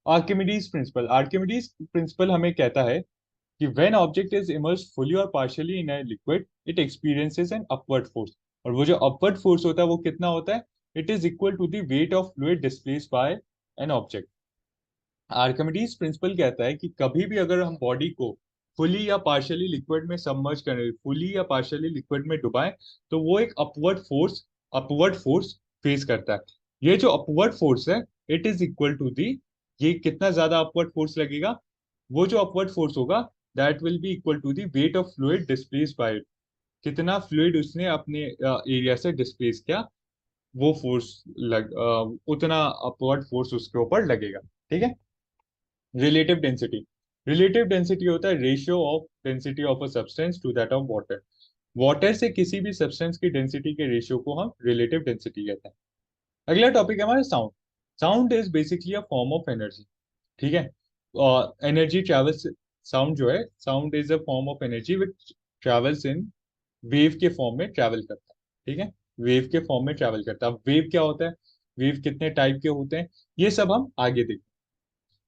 आर्किमिडीज प्रिंसिपल, आर्किमिडीज प्रिंसिपल हमें कहता है कि when object is immersed fully और partially in a liquid, it experiences an upward force. और वो जो अपवर्ड फोर्स होता है वो कितना होता है? It is equal to the weight of fluid displaced by an object. Archimedes principle कहता है कि कभी भी अगर हम बॉडी को फुली या पार्शियली लिक्विड में सबमर्ज करें, फुली या पार्शियली लिक्विड में डुबाएं, तो वो एक अपवर्ड फोर्स फेस करता है। ये जो अपवर्ड फोर्स है, it is equal to the, ये कितना ज्यादा अपवर्ड फोर्स लगेगा, वो जो अपवर्ड फोर्स होगा, that will be equal to the weight of fluid displace by, कितना फ्लूइड उसने अपने एरिया से डिस्प्लेस किया, वो फोर्स उतना अपवर्ड फोर्स उसके ऊपर लगेगा। ठीक है। रिलेटिव डेंसिटी, रिलेटिव डेंसिटी होता है ratio of density of a substance to that of water. Water से किसी भी सब्सटेंस की डेंसिटी के रेशियो को हम रिलेटिव डेंसिटी कहते हैं। अगला टॉपिक है हमारा sound. Sound is basically a form of energy. ठीक है। एनर्जी ट्रेवल्स साउंड जो है, sound is a form of energy which travels in wave के फॉर्म में ट्रेवल करता है। ठीक है, वेव के फॉर्म में ट्रेवल करता है। अब वेव क्या होता है, वेव कितने टाइप के होते हैं, ये सब हम आगे देखें।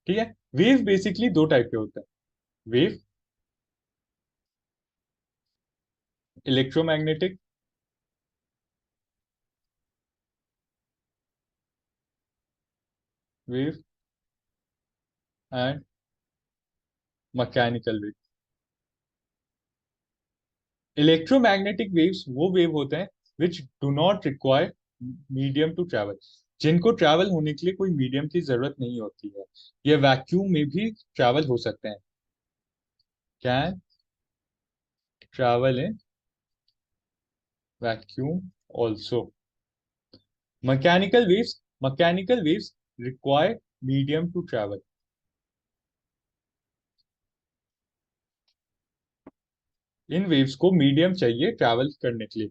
ठीक है, वेव बेसिकली दो टाइप के होते हैं। Wave electromagnetic, wave and mechanical wave. Electromagnetic waves वो वेव होते हैं which do not require medium to travel, जिनको ट्रैवल होने के लिए कोई मीडियम की जरूरत नहीं होती है। ये वैक्यूम में भी ट्रैवल हो सकते हैं, can travel in vacuum also. Mechanical waves require medium to travel. इन वेव्स को मीडियम चाहिए ट्रैवल करने के लिए,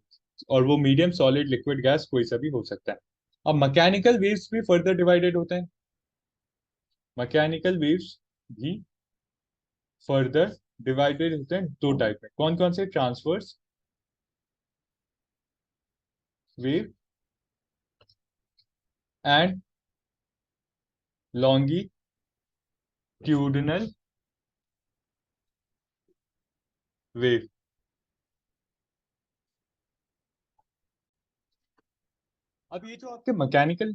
और वो मीडियम सॉलिड लिक्विड गैस कोई सा भी हो सकता है। अब मैकेनिकल वेव्स भी फर्दर डिवाइडेड होते हैं। मैकेनिकल वेव्स भी फर्दर डिवाइडेड होते हैं दो टाइप में। कौन कौन से, transverse wave and longitudinal wave. अब ये जो आपके मैकेनिकल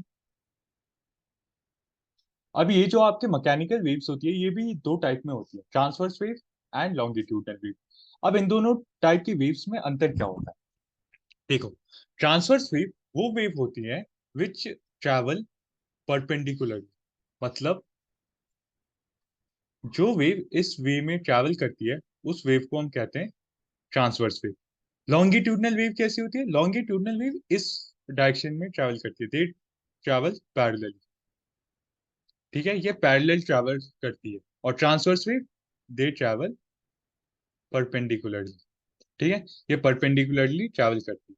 अब ये जो आपके मैकेनिकल वेव्स होती है, ये भी दो टाइप में होती है, transverse wave and longitudinal wave. अब इन दोनों टाइप की वेव्स में अंतर क्या होता है, देखो। ट्रांसवर्स वेव वो वेव होती है विच ट्रैवल परपेंडिकुलर, मतलब जो वेव इस वे में ट्रैवल करती है उस वेव को हम कहते हैं ट्रांसवर्स वेव। लॉन्गिट्यूडनल वेव कैसी होती है, लॉन्गिट्यूडनल वेव इस डायरेक्शन में ट्रैवल करती है, दे ट्रैवल पैरेलल। ठीक है, ये पैरेलल ट्रैवल करती है। और ट्रांसवर्स वेव, दे ट्रैवल परपेंडिकुलरली। ठीक है, ये परपेंडिकुलरली ट्रैवल करती है।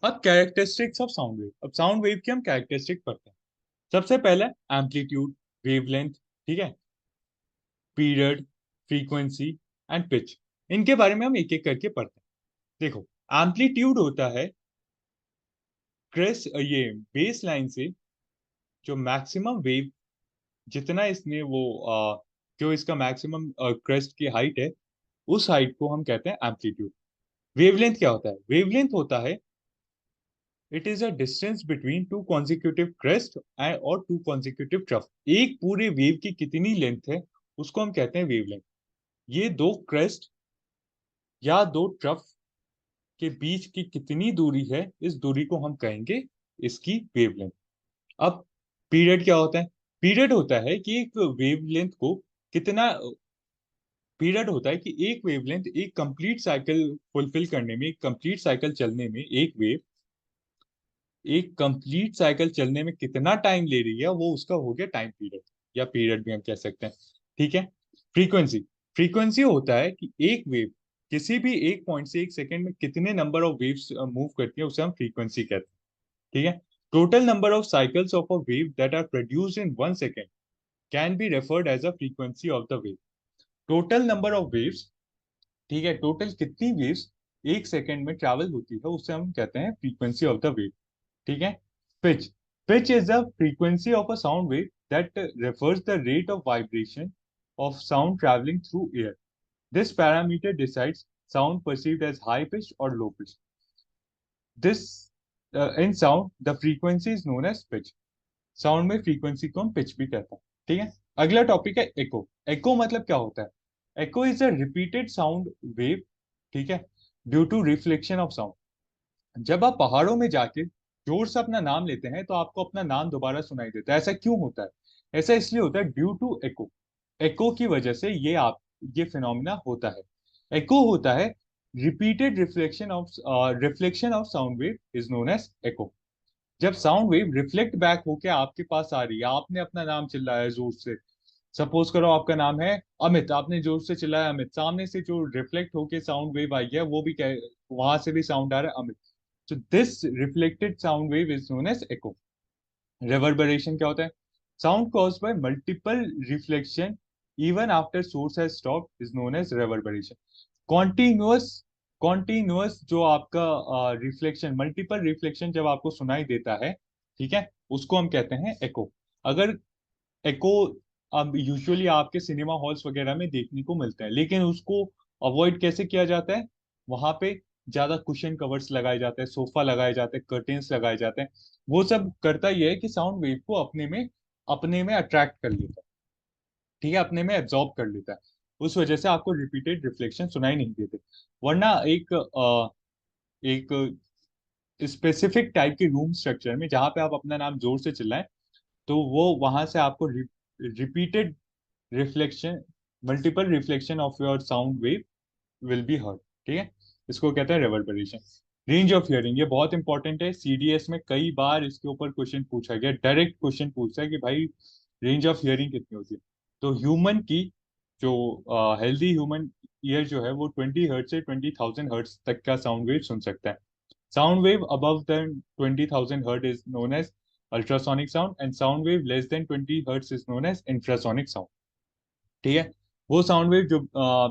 अब कैरेक्टरिस्टिक्स ऑफ साउंड वेव, अब साउंड वेव की हम कैरेक्टरिस्टिक पढ़ते हैं। सबसे पहले एम्पलीट्यूड, वेवलेंथ, ठीक है, पीरियड, फ्रीक्वेंसी एंड पिच। इनके बारे में हम एक एक करके पढ़ते हैं। देखो, एम्पलीट्यूड होता है क्रेस ये बेस लाइन से जो मैक्सिमम वेव, जितना इसने वो जो इसका मैक्सिमम क्रेस्ट की हाइट है, उस हाइट को हम कहते हैं एम्पलीट्यूड। वेवलेंथ क्या होता है, वेवलेंथ होता है it is a distance between two consecutive crest और टू कॉन्जिक्यूटिव ट्रफ। एक पूरे वेव की कितनी लेंथ है उसको हम कहते हैं वेवलेंथ। ये दो क्रेस्ट या दो ट्रफ के बीच की कितनी दूरी है, इस दूरी को हम कहेंगे इसकी वेवलेंथ। अब पीरियड क्या होता है, पीरियड होता है कि एक वेवलेंथ को कितना, पीरियड होता है कि एक वेवलेंथ एक कंप्लीट साइकिल फुलफिल करने में, एक कंप्लीट साइकिल चलने में, एक वेव एक कंप्लीट साइकिल चलने में कितना टाइम ले रही है, वो उसका हो गया टाइम पीरियड, या पीरियड भी हम कह सकते हैं। ठीक है, फ्रीक्वेंसी, फ्रीक्वेंसी होता है कि एक वेव किसी भी एक पॉइंट से एक सेकंड में कितने नंबर ऑफ वेव्स मूव करती है, उसे हम फ्रीक्वेंसी कहते हैं। ठीक है, total number of cycles of a wave that are produced in 1 second can be referred as a frequency of the wave. Total number of waves, ठीक है, टोटल कितनी वेव्स एक सेकंड में ट्रैवल होती है उसे हम कहते हैं फ्रीक्वेंसी ऑफ द वेव। ठीक है, pitch, pitch is the frequency of a sound wave that refers the rate of vibration of sound traveling through air. This parameter decides sound perceived as high pitched or low pitched. This in sound the frequency is known as pitch. Sound में frequency को हम pitch भी कहते हैं। ठीक है, अगला topic है एको। एको मतलब क्या होता है, echo is a repeated sound wave, ठीक है, due to reflection of sound. जब आप पहाड़ों में जाके जोर से अपना नाम लेते हैं तो आपको अपना नाम दोबारा सुनाई देता है। ऐसा क्यों होता है, ऐसा इसलिए होता है ड्यू टू एको। एको की वजह से ये फिनोमिना होता है। एको होता है repeated reflection of sound wave is known as echo. जब साउंड वेव रिफ्लेक्ट बैक होके आपके पास आ रही है, आपने अपना नाम चिल्लाया जोर से, सपोज करो आपका नाम है अमित, आपने जोर से चिल्लाया अमित, सामने से जो रिफ्लेक्ट होके साउंड वेव आई है वो भी क्या, वहां से भी साउंड आ रहा है Amit. So this reflected sound wave is known as echo. Reverberation क्या होता है, sound caused by multiple reflection even after source has stopped is known as reverberation. Continuous continuous जो आपका रिफ्लेक्शन, मल्टीपल रिफ्लेक्शन जब आपको सुनाई देता है, ठीक है, उसको हम कहते हैं एको। अगर एको अब यूजुअली आपके सिनेमा हॉल्स वगैरह में देखने को मिलते हैं, लेकिन उसको अवॉइड कैसे किया जाता है? वहां पे ज्यादा कुशन कवर्स लगाए जाते हैं, सोफा लगाए जाते हैं, कर्टेन्स लगाए जाते हैं। वो सब करता ये है कि साउंड वेव को अपने में अट्रैक्ट कर लेता है, ठीक है, अपने में एब्जॉर्ब कर लेता है। उस वजह से आपको रिपीटेड रिफ्लेक्शन सुनाई नहीं देते। वरना एक स्पेसिफिक टाइप के रूम स्ट्रक्चर में जहां पे आप अपना नाम जोर से चिल्लाएं, तो वो वहां से आपको repeated reflection, multiple reflection of your sound wave will be heard, ठीक है। इसको कहते हैं रेवर्बरेशन। रेंज ऑफ हियरिंग, ये बहुत इंपॉर्टेंट है। सीडीएस में कई बार इसके ऊपर क्वेश्चन पूछा गया, डायरेक्ट क्वेश्चन पूछा है कि भाई रेंज ऑफ हियरिंग कितनी होती है। तो ह्यूमन की जो हेल्दी ह्यूमन ईयर जो है वो 20 हर्ट्ज से 20,000 हर्ट्ज तक का साउंड वेव सुन सकता है। Sound wave above than 20,000 hertz is known as ultrasonic sound, and sound wave less than 20 hertz is known as infrasonic sound, ठीक है। वो साउंड वेव जो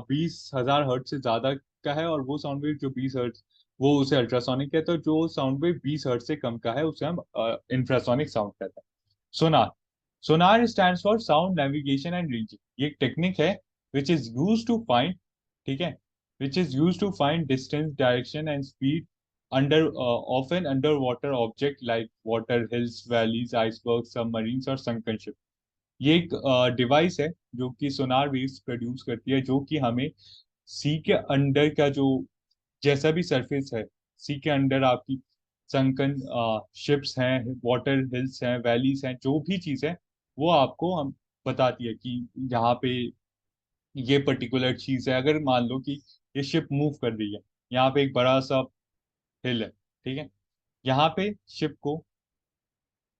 20,000 हर्ट्ज से ज्यादा का है, और वो साउंड वेव जो 20 हर्ट्ज, वो उसे अल्ट्रासोनिक कहते हैं। जो साउंड वेव 20 हर्ट्ज से कम का है उसे हम इंफ्रासोनिक साउंड कहते हैं। Sonar, sonar stands for sound navigation and ranging. ये एक टेक्निक है which is use to find, ठीक है, which is use to find distance, direction and speed under often under water object like water, hills, valleys, iceberg, submarines और sunken ships। ये एक device है जो कि सोनार वेव्स प्रोड्यूस करती है, जो कि हमें सी के अंडर का जो जैसा भी सरफेस है, सी के अंडर आपकी संकन शिप्स हैं, वाटर, हिल्स हैं, वैलीज हैं, जो भी चीज है वो आपको हम बताती है कि यहाँ पे ये पर्टिकुलर चीज है। अगर मान लो कि ये शिप मूव कर रही है, यहाँ पे एक बड़ा सा हिल है, ठीक है, यहाँ पे शिप को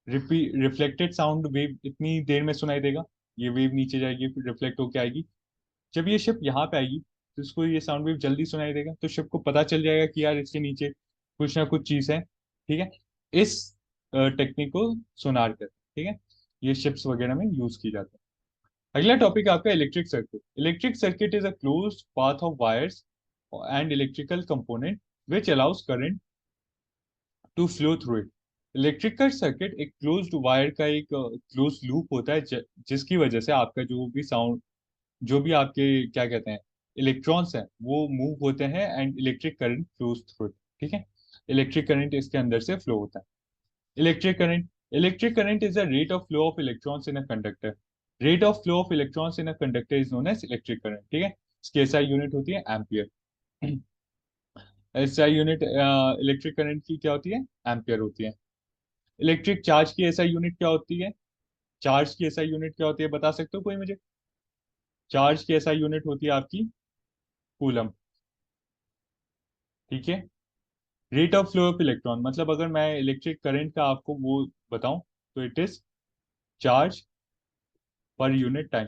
रिफ्लेक्टेड साउंड वेव इतनी देर में सुनाई देगा। ये वेव नीचे जाएगी, फिर रिफ्लेक्ट होके आएगी। जब ये शिप यहाँ पे आएगी तो इसको ये साउंड वेव जल्दी सुनाई देगा, तो शिप को पता चल जाएगा कि यार इसके नीचे कुछ ना कुछ चीज है, ठीक है। इस टेक्निक को सोनार कहते हैं, ठीक है। ये शिप्स वगैरह में यूज की जाती है। अगला टॉपिक आपका electric circuit. Electric circuit is a closed path of wires and electrical component which allows current to flow through it. Electrical circuit एक क्लोज्ड वायर का एक क्लोज लूप होता है, जिसकी वजह से आपका जो भी साउंड, जो भी आपके क्या कहते हैं इलेक्ट्रॉन्स हैं, वो मूव होते हैं and electric current flows through it, ठीक है। इलेक्ट्रिक करंट इसके अंदर से फ्लो होता है। Electric current is the rate of flow of electrons in a conductor. Rate of flow of electrons in a conductor is known as electric current, ठीक है। इसकी एसआई यूनिट होती है ampere. SI unit electric current की क्या होती है? Ampere होती है। इलेक्ट्रिक चार्ज की एसआई यूनिट क्या होती है? चार्ज की एसआई यूनिट क्या होती है, बता सकते हो कोई मुझे? चार्ज की एसआई यूनिट होती है आपकी कूलम, ठीक है। Rate of flow of electron, मतलब अगर मैं इलेक्ट्रिक करंट का आपको वो बताऊं, तो इट इज चार्ज पर यूनिट टाइम।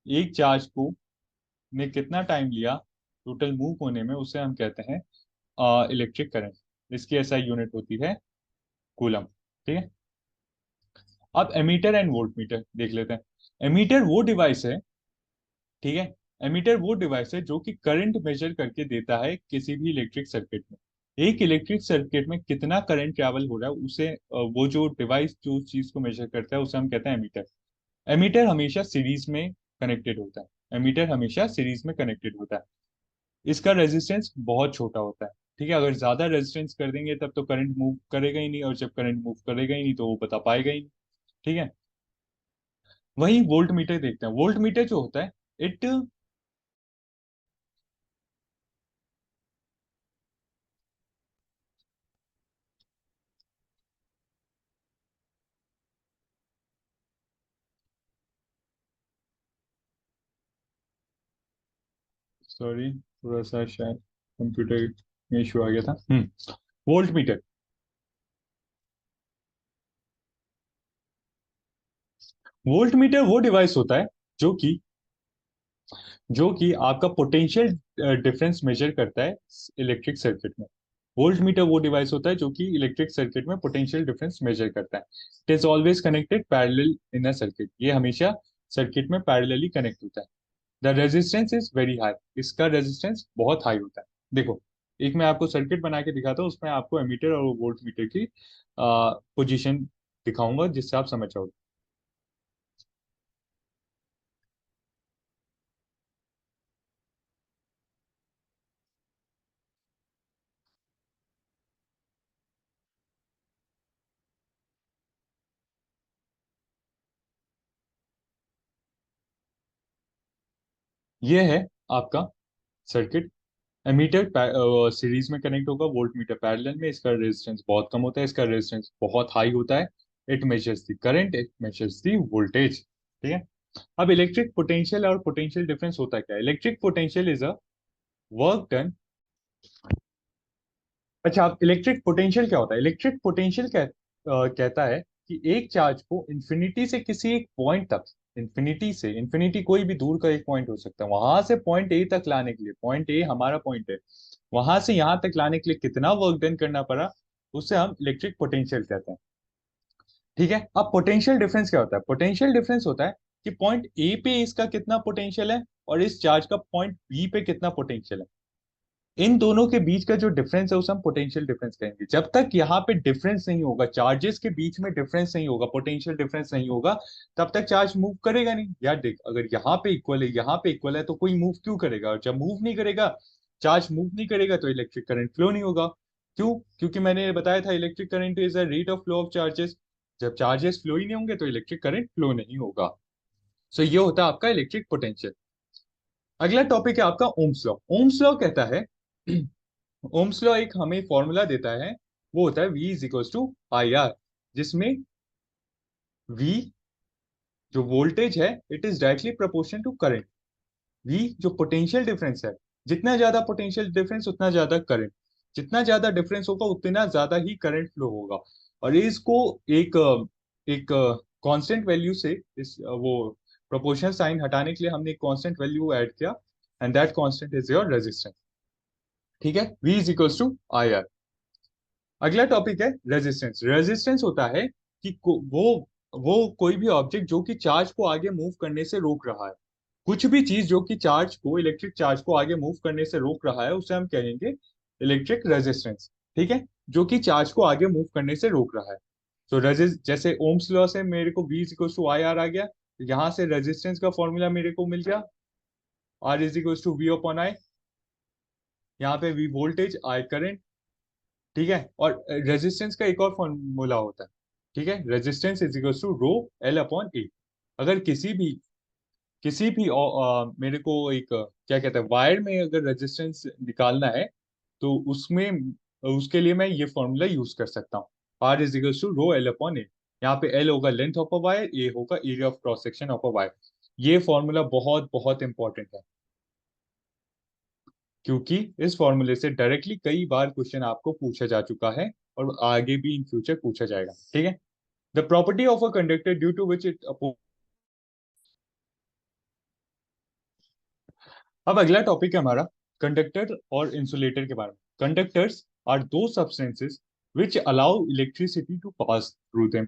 एक चार्ज को ने कितना टाइम लिया टोटल मूव होने में, उसे हम कहते हैं इलेक्ट्रिक करंट। इसकी एसआई यूनिट होती है कूलम, ठीक है। अब एमीटर एंड वोल्टमीटर देख लेते हैं। एमीटर वो डिवाइस है, ठीक है, एमीटर वो डिवाइस है जो कि करंट मेजर करके देता है किसी भी इलेक्ट्रिक सर्किट में। एक इलेक्ट्रिक सर्किट में कितना करंट ट्रैवल हो रहा है उसे वो जो डिवाइस जो चीज को मेजर करता है उसे हम कहते हैं एमीटर। एमीटर हमेशा सीरीज में कनेक्टेड होता है। एमीटर हमेशा सीरीज में कनेक्टेड होता है। इसका रेजिस्टेंस बहुत छोटा होता है, ठीक है। अगर ज्यादा रेजिस्टेंस कर देंगे तब तो करंट मूव करेगा ही नहीं, और जब करंट मूव करेगा ही नहीं तो वो बता पाएगा ही नहीं, ठीक है। वहीं वोल्ट मीटर देखते हैं। वोल्ट मीटर जो होता है, इट, सॉरी थोड़ा सा शायद कंप्यूटर में इशू आ गया था। वोल्ट मीटर, वोल्ट मीटर वो डिवाइस होता है जो कि आपका पोटेंशियल डिफरेंस मेजर करता है इलेक्ट्रिक सर्किट में। वोल्ट मीटर वो डिवाइस होता है जो कि इलेक्ट्रिक सर्किट में पोटेंशियल डिफरेंस मेजर करता है। It is always connected parallel in a circuit. ये हमेशा सर्किट में पैरेलली कनेक्ट होता है। The resistance is very high, इसका रेजिस्टेंस बहुत हाई होता है। देखो, एक मैं आपको सर्किट बना के दिखाता हूँ, उसमें आपको एमीटर और वोल्ट मीटर की पोजीशन दिखाऊंगा जिससे आप समझ जाओगे। ये है आपका सर्किट। एमीटर सीरीज में कनेक्ट होगा, वोल्ट मीटर पैरेलल में। इसका रेजिस्टेंस बहुत कम होता है, इसका रेजिस्टेंस बहुत हाई होता है। It measures the current, it measures the voltage. ठीक है। अब इलेक्ट्रिक पोटेंशियल और पोटेंशियल डिफरेंस होता क्या है? Electric potential is a work done. अच्छा, आप इलेक्ट्रिक पोटेंशियल क्या होता है? इलेक्ट्रिक पोटेंशियल कहता है कि एक चार्ज को इंफिनिटी से किसी एक पॉइंट तक, इंफिनिटी से, इंफिनिटी कोई भी दूर का एक पॉइंट हो सकता है, वहां से पॉइंट ए तक लाने के लिए, पॉइंट ए हमारा पॉइंट है, वहां से यहां तक लाने के लिए कितना वर्क डन करना पड़ा, उसे हम इलेक्ट्रिक पोटेंशियल कहते हैं। ठीक है। अब पोटेंशियल डिफरेंस क्या होता है? पोटेंशियल डिफरेंस होता है कि पॉइंट ए पे इसका कितना पोटेंशियल है और इस चार्ज का पॉइंट बी पे कितना पोटेंशियल है। इन दोनों के बीच का जो डिफरेंस है उसे हम पोटेंशियल डिफरेंस कहेंगे। जब तक यहाँ पे डिफरेंस नहीं होगा, चार्जेस के बीच में डिफरेंस नहीं होगा, पोटेंशियल डिफरेंस नहीं होगा, तब तक चार्ज मूव करेगा नहीं। यार देख, अगर यहाँ पे इक्वल है, यहाँ पे इक्वल है, तो कोई मूव क्यों करेगा? और जब मूव नहीं करेगा, चार्ज मूव नहीं करेगा, तो इलेक्ट्रिक करंट फ्लो नहीं होगा। क्यों? क्योंकि मैंने बताया था electric current is a rate of flow of charges. जब चार्जेस फ्लो ही नहीं होंगे तो इलेक्ट्रिक करंट फ्लो नहीं होगा। सो ये होता है आपका इलेक्ट्रिक पोटेंशियल। अगला टॉपिक है आपका ओम्स लॉ। ओम्स लॉ कहता है ओम्स लॉ एक हमें फॉर्मूला देता है, वो होता है V is equal to I R, जिसमें V जो वोल्टेज है, it is directly proportional to current. V जो पोटेंशियल डिफरेंस है, जितना ज्यादा पोटेंशियल डिफरेंस उतना ज्यादा करंट, जितना ज्यादा डिफरेंस होगा उतना ज्यादा ही करंट फ्लो होगा। और इसको एक एक कांस्टेंट वैल्यू से, इस वो प्रोपोर्शनल साइन हटाने के लिए हमने एक कांस्टेंट वैल्यू ऐड किया, and that constant is your resistance. ठीक है। V is equal to I R. अगला टॉपिक है रेजिस्टेंस। रेजिस्टेंस होता है कि वो कोई भी ऑब्जेक्ट जो कि चार्ज को आगे मूव करने से रोक रहा है। कुछ भी चीज जो कि चार्ज को, इलेक्ट्रिक चार्ज को आगे मूव करने से रोक रहा है, उसे हम कहेंगे इलेक्ट्रिक रेजिस्टेंस। ठीक है। जो कि चार्ज को आगे मूव करने से रोक रहा है। तो रेजिस्ट, जैसे ओम्स लॉ से मेरे को V is equal to I R आ गया, यहाँ से रेजिस्टेंस का फॉर्मूला मेरे को मिल गया, R is equal to V upon I. यहाँ पे V वोल्टेज, I करंट। ठीक है। और रेजिस्टेंस का एक और फॉर्मूला होता है। ठीक है। Resistance is equal to rho L upon A. अगर किसी भी मेरे को एक क्या कहते हैं, वायर में अगर रेजिस्टेंस निकालना है, तो उसमें उसके लिए मैं ये फॉर्मूला यूज कर सकता हूँ। R is equal to rho L upon A. यहाँ पे एल होगा length of a wire, A होगा area of cross section of a wire. ये फॉर्मूला बहुत बहुत इंपॉर्टेंट है, क्योंकि इस फॉर्मूले से डायरेक्टली कई बार क्वेश्चन आपको पूछा जा चुका है और आगे भी इन फ्यूचर पूछा जाएगा। ठीक है। The property of a conductor due to which it. अब अगला टॉपिक है हमारा कंडक्टर और इंसुलेटर के बारे में। Conductors are those substances which allow electricity to pass through them.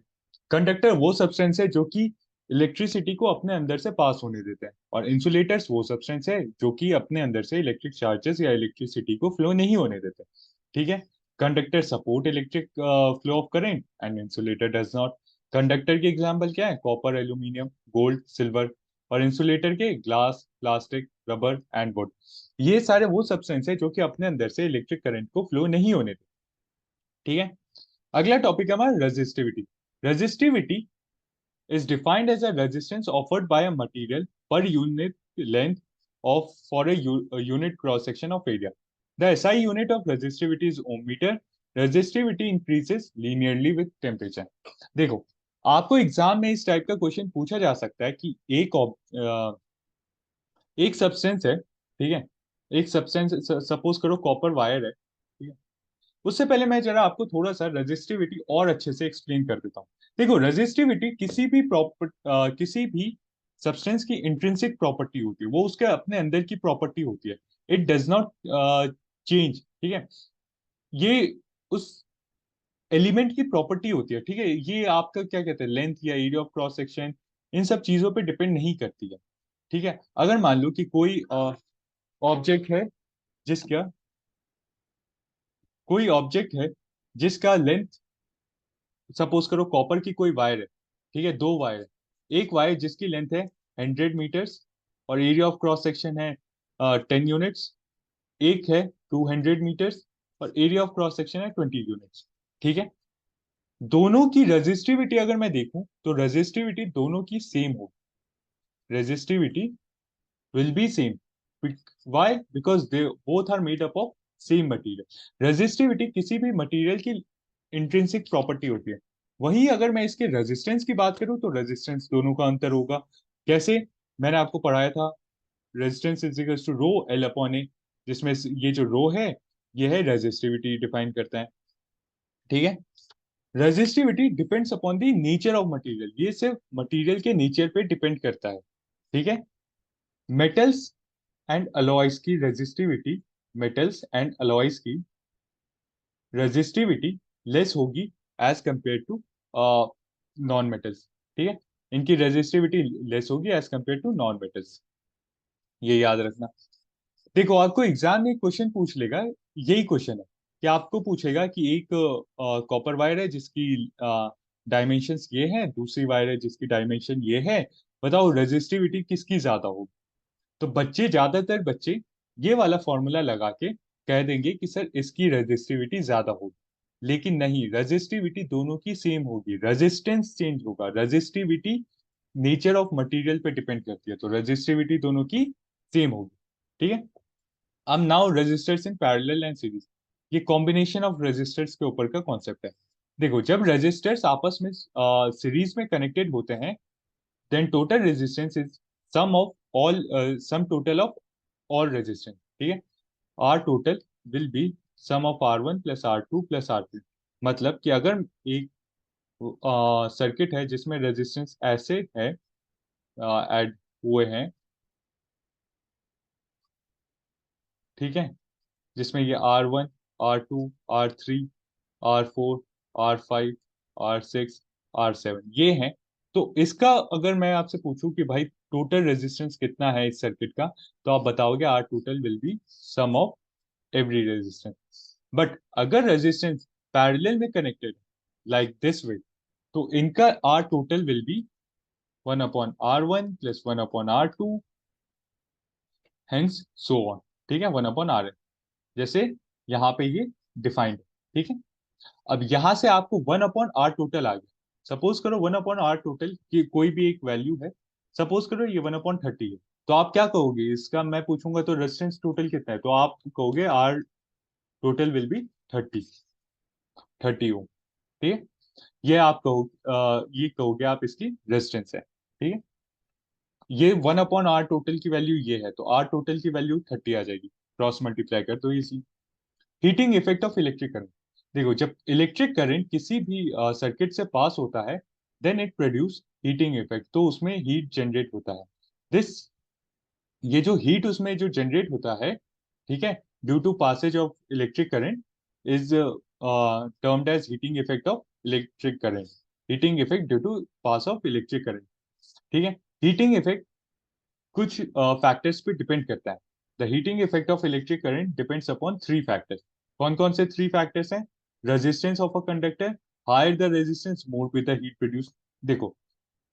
Conductor वो सब्सटेंस है जो कि इलेक्ट्रिसिटी को अपने अंदर से पास होने देते हैं, और इंसुलेटर्स वो सब्सटेंस है जो कि अपने अंदर से इलेक्ट्रिक चार्जेस या इलेक्ट्रिसिटी को फ्लो नहीं होने देते। ठीक है। Conductor support electric flow of current and insulator does not. Conductor के एग्जांपल क्या है? Copper, aluminium, gold, silver. और इंसुलेटर के glass, plastic, rubber and would. ये सारे वो सब्सटेंस है जो कि अपने अंदर से इलेक्ट्रिक करंट को फ्लो नहीं होने देते। ठीक है। अगला टॉपिक है हमारा resistivity. Resistivity is defined as a resistance offered by a material per unit length of for a unit cross section of area. The SI unit of resistivity is ohm meter. Resistivity increases linearly with temperature. देखो, आपको exam में इस type का question पूछा जा सकता है कि एक सब्सटेंस है, ठीक है, एक सब्सटेंस, सपोज करो कॉपर वायर है, ठीक है। उससे पहले मैं जरा आपको थोड़ा सा रेजिस्टिविटी और अच्छे से एक्सप्लेन कर देता हूँ। देखो, रेजिस्टिविटी किसी भी सब्सटेंस की इंट्रिंसिक प्रॉपर्टी होती है, वो उसके अपने अंदर की प्रॉपर्टी होती है। It does not change. ठीक है। ये उस एलिमेंट की प्रॉपर्टी होती है। ठीक है। ये आपका क्या कहते हैं, लेंथ या area of cross section in सब चीजों पे डिपेंड नहीं करती है। ठीक है, अगर मान लो कि कोई ऑब्जेक्ट है जिसका कोई ऑब्जेक्ट है जिसका लेंथ, सपोज करो कॉपर की कोई वायर है, ठीक है, दो वायर, एक वायर जिसकी लेंथ है 100 मीटर्स और एरिया ऑफ क्रॉस सेक्शन है 10 यूनिट्स, एक है 200 मीटर्स और एरिया ऑफ क्रॉस सेक्शन है 20 यूनिट्स। ठीक है, दोनों की रेजिस्टिविटी अगर मैं देखूं तो रेजिस्टिविटी दोनों की सेम होगी। Resistivity will be same. Why? Because they both are made up of same material. Resistivity किसी भी मटेरियल की इंट्रिंसिक प्रॉपर्टी होती है। वहीं अगर मैं इसके रेजिस्टेंस की बात करूं तो रेजिस्टेंस दोनों का अंतर होगा। कैसे? मैंने आपको पढ़ाया था, resistance is equal to rho L upon A, जिसमें ये जो रो है ये है रेजिस्टिविटी डिफाइन करता है। ठीक है, resistivity depends upon the nature of material, ये सिर्फ मटेरियल के नेचर पे डिपेंड करता है। ठीक है, मेटल्स एंड अलॉयज की रेजिस्टिविटी, मेटल्स एंड अलॉयज की रेजिस्टिविटी लेस होगी as compare to non metals. ठीक है, इनकी रेजिस्टिविटी लेस होगी as compare to non metals, ये याद रखना। देखो, आपको एग्जाम में क्वेश्चन पूछ लेगा, यही क्वेश्चन है कि आपको पूछेगा कि एक कॉपर वायर है जिसकी डायमेंशंस ये है, दूसरी वायर है जिसकी डायमेंशन ये है, बताओ रेजिस्टिविटी किसकी ज्यादा होगी। तो बच्चे, ज्यादातर बच्चे ये वाला फॉर्मूला लगा के कह देंगे कि सर इसकी रेजिस्टिविटी ज्यादा होगी, लेकिन नहीं, रेजिस्टिविटी दोनों की सेम होगी, रेजिस्टेंस चेंज होगा। रेजिस्टिविटी नेचर ऑफ मटेरियल पे डिपेंड करती है, तो रेजिस्टिविटी दोनों की सेम होगी। ठीक है, अब now resistors in parallel and series, ये कॉम्बिनेशन ऑफ रेजिस्टर्स के ऊपर का कॉन्सेप्ट है। देखो, जब रेजिस्टर्स आपस में सीरीज में कनेक्टेड होते हैं, then total resistance is sum of all sum total of all resistance. ठीक है, R total will be sum of R1 plus R2 plus R3। मतलब कि अगर एक सर्किट है जिसमें रेजिस्टेंस ऐसे है ऐड हुए हैं, ठीक है, जिसमें ये R1, R2, R3, R4, R5, R6, R7 ये हैं, तो इसका अगर मैं आपसे पूछूं कि भाई टोटल रेजिस्टेंस कितना है इस सर्किट का, तो आप बताओगे R total will be sum of every resistance. But अगर रेजिस्टेंस पैरेलल में कनेक्टेड लाइक दिस वे, तो इनका R total will be 1/R1 plus 1/R2 hence so on. ठीक है, 1/R, जैसे यहाँ पे ये डिफाइंड है। ठीक है, अब यहां से आपको 1/R टोटल आ गया। सपोज करो 1/R टोटल की कोई भी एक वैल्यू है, सपोज करो ये 1/30 है, तो आप क्या कहोगे? इसका मैं पूछूंगा तो रेजिस्टेंस टोटल कितना है, तो आप कहोगे आर टोटल विल बी 30 ओम। ठीक है, ये आप कहो, ये कहोगे आप इसकी रेजिस्टेंस है। ठीक है, ये 1/R टोटल की वैल्यू ये है, तो आर टोटल की वैल्यू 30 आ जाएगी, क्रॉस मल्टीप्लाई कर दो इसी। Heating effect of electric current, देखो जब इलेक्ट्रिक करंट किसी भी सर्किट से पास होता है, then it produce heating effect, तो उसमें हीट जनरेट होता है। दिस, ये जो हीट उसमें जो जनरेट होता है, ठीक है, due to passage of electric current is termed as heating effect of electric current. Heating effect due to pass of electric current. ठीक है, हीटिंग इफेक्ट कुछ फैक्टर्स पे डिपेंड करता है। The heating effect of electric current depends upon three factors. कौन कौन से three factors हैं? Resistance of a conductor, higher the resistance more with the heat produce. देखो,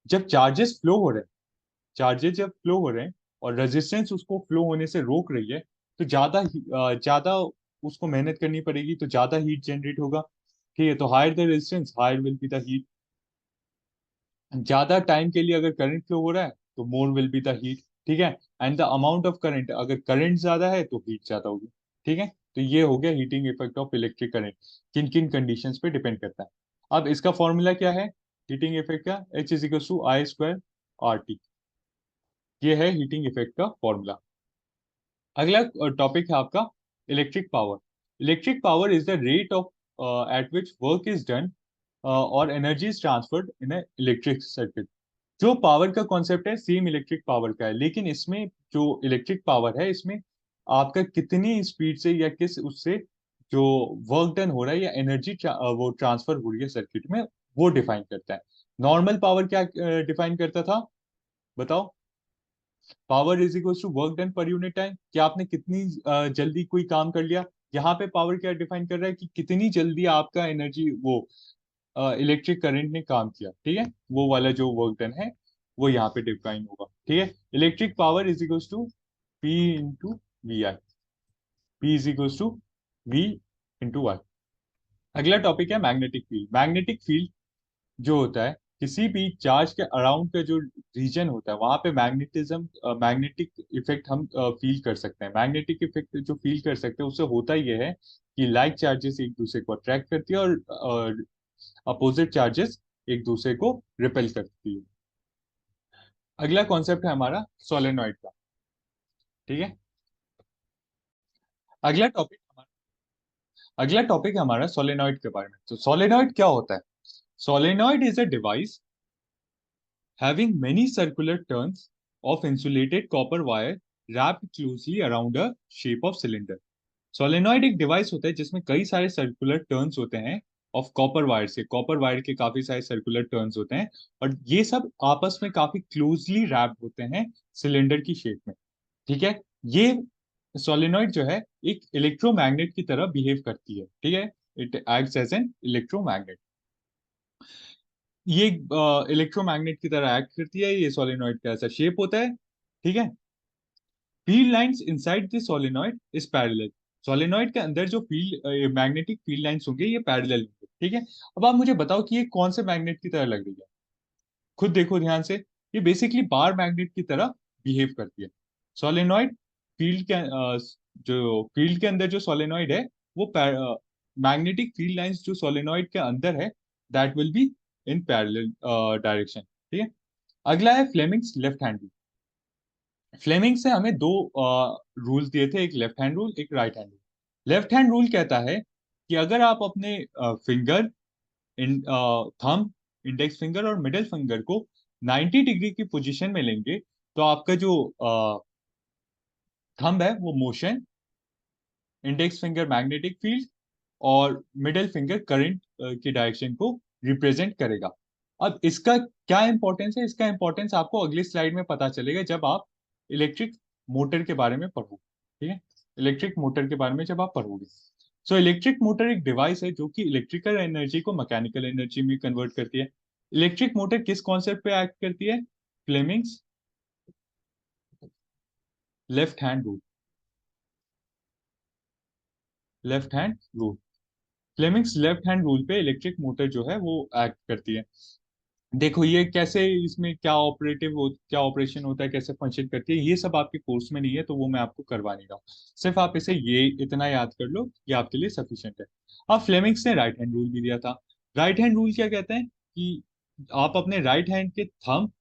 जब चार्जेस फ्लो हो रहे हैं, चार्जेस जब फ्लो हो रहे हैं और रेजिस्टेंस उसको फ्लो होने से रोक रही है, तो ज्यादा उसको मेहनत करनी पड़ेगी, तो ज्यादा हीट जनरेट होगा। ठीक है, तो higher the resistance higher will be the heat. ज्यादा टाइम के लिए अगर करंट फ्लो हो रहा है तो more will be the heat. ठीक है, and the amount of current, अगर करंट ज्यादा है तो हीट ज्यादा होगी। ठीक है, तो ये हो गया heating effect of electric current, किन किन कंडीशंस पे डिपेंड करता है। अब इसका फॉर्मूला क्या है हीटिंग इफेक्ट का? H=I²RT, ये है हीटिंग इफेक्ट का फॉर्मूला। अगला टॉपिक है आपका electric power. Electric power is the rate of at which work is done और energy is transferred in electric circuit. जो पावर का कॉन्सेप्ट है सेम इलेक्ट्रिक पावर का है, लेकिन इसमें जो इलेक्ट्रिक पावर है इसमें आपका कितनी स्पीड से या किस उससे जो वर्क डन हो रहा है या एनर्जी वो ट्रांसफर हो रही है सर्किट में, वो डिफाइन करता है। नॉर्मल पावर क्या डिफाइन करता था, बताओ? Power is equal to work done per unit time, कि आपने कितनी जल्दी कोई काम कर लिया। यहाँ पे पावर क्या डिफाइन कर रहा है कि कितनी जल्दी आपका एनर्जी वो इलेक्ट्रिक करंट ने काम किया, ठीक है। वो वाला जो वर्क डन है वो यहाँ पे डिफाइन होगा, ठीक है। Electric power is equal to P into V I, P is equal to V into I. अगला टॉपिक है मैग्नेटिक फील्ड। मैग्नेटिक फील्ड जो होता है, किसी भी चार्ज के अराउंड का जो रीजन होता है वहां पे मैग्नेटिज्म, मैग्नेटिक इफेक्ट हम फील कर सकते हैं। मैग्नेटिक इफेक्ट जो फील कर सकते हैं उससे होता ये है कि लाइक चार्जेस एक दूसरे को अट्रैक्ट करती है और अपोजिट चार्जेस एक दूसरे को रिपेल करती है। अगला कॉन्सेप्ट है हमारा सोलेनॉइड का, ठीक है। अगला टॉपिक अगला टॉपिक है हमारा सोलेनॉइड के बारे में। तो सोलेनॉइड क्या होता है? Solenoid is a device having many circular turns of insulated copper wire wrapped closely around a shape of cylinder. Solenoid एक डिवाइस होता है जिसमें कई सारे सर्कुलर टर्न्स होते हैं ऑफ कॉपर वायर से। कॉपर वायर के काफी सारे सर्कुलर टर्न्स होते हैं और ये सब आपस में काफी क्लोजली रैप्ड होते हैं सिलेंडर की शेप में, ठीक है। ये सोलेनॉइड जो है एक इलेक्ट्रोमैग्नेट की तरह बिहेव करती है, ठीक है। It acts as an electromagnet. ये इलेक्ट्रोमैग्नेट की तरह एक्ट करती है। ये सोलेनॉइड का ऐसा शेप होता है, ठीक है। Field lines inside the solenoid is parallel. Solenoid के अंदर जो फील्ड मैग्नेटिक फील्ड लाइंस होंगे ये पैरेलल होंगे, ठीक है। अब आप मुझे बताओ कि ये कौन से मैग्नेट की तरह लग रही है। खुद देखो ध्यान से, ये बेसिकली बार मैग्नेट की तरह बिहेव करती है। सोलेनॉइड फील्ड के जो फील्ड के अंदर जो सोलेनॉइड है वो मैग्नेटिक फील्ड लाइंस जो सोलेनॉइड के अंदर है that will be in parallel direction, ठीक है। अगला है Fleming's left hand rule. Fleming से हमें दो रूल्स दिए थे, एक लेफ्ट हैंड रूल एक right hand rule. Left hand rule कहता है कि अगर आप अपने फिंगर इन थंब, इंडेक्स फिंगर और मिडिल फिंगर को 90 डिग्री की पोजीशन में लेंगे तो आपका जो थंब है वो motion, index finger magnetic field और मिडिल फिंगर करंट की डायरेक्शन को रिप्रेजेंट करेगा। अब इसका क्या इंपॉर्टेंस है? इसका इंपॉर्टेंस आपको अगली स्लाइड में पता चलेगा जब आप इलेक्ट्रिक मोटर के बारे में पढ़ोगे, ठीक है। इलेक्ट्रिक मोटर के बारे में जब आप पढ़ोगे। सो इलेक्ट्रिक मोटर एक डिवाइस है जो कि इलेक्ट्रिकल एनर्जी को मैकेनिकल एनर्जी में कन्वर्ट करती है। इलेक्ट्रिक मोटर किस कॉन्सेप्ट पे एक्ट करती है? Fleming's left hand rule, left hand rule. Fleming's left hand rule पे इलेक्ट्रिक मोटर जो है वो एक्ट करती है। देखो ये कैसे, इसमें क्या ऑपरेशन होता है, कैसे फंक्शन करती है, ये सब आपके कोर्स में नहीं है तो वो मैं आपको करवा नहीं रहा हूँ। सिर्फ आप इसे ये इतना याद कर लो, ये आपके लिए सफिशिएंट है। अब फ्लेमिंग्स ने राइट हैंड रूल भी दिया था। राइट हैंड रूल क्या कहते हैं कि आप अपने राइट हैंड के थंब,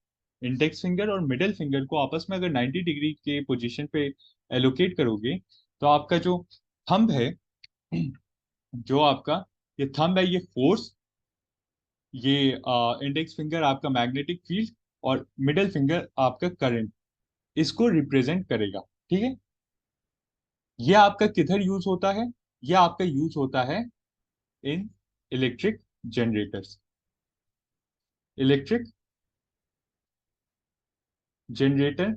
इंडेक्स फिंगर और मिडिल फिंगर को आपस में अगर 90 डिग्री के पोजीशन पे एलोकेट करोगे तो आपका जो थंब है, जो आपका ये थंब है, ये फोर्स, ये इंडेक्स फिंगर आपका मैग्नेटिक फील्ड और मिडिल फिंगर आपका करंट, इसको रिप्रेजेंट करेगा, ठीक है। ये आपका किधर यूज होता है? ये आपका यूज होता है in electric generators. Electric generator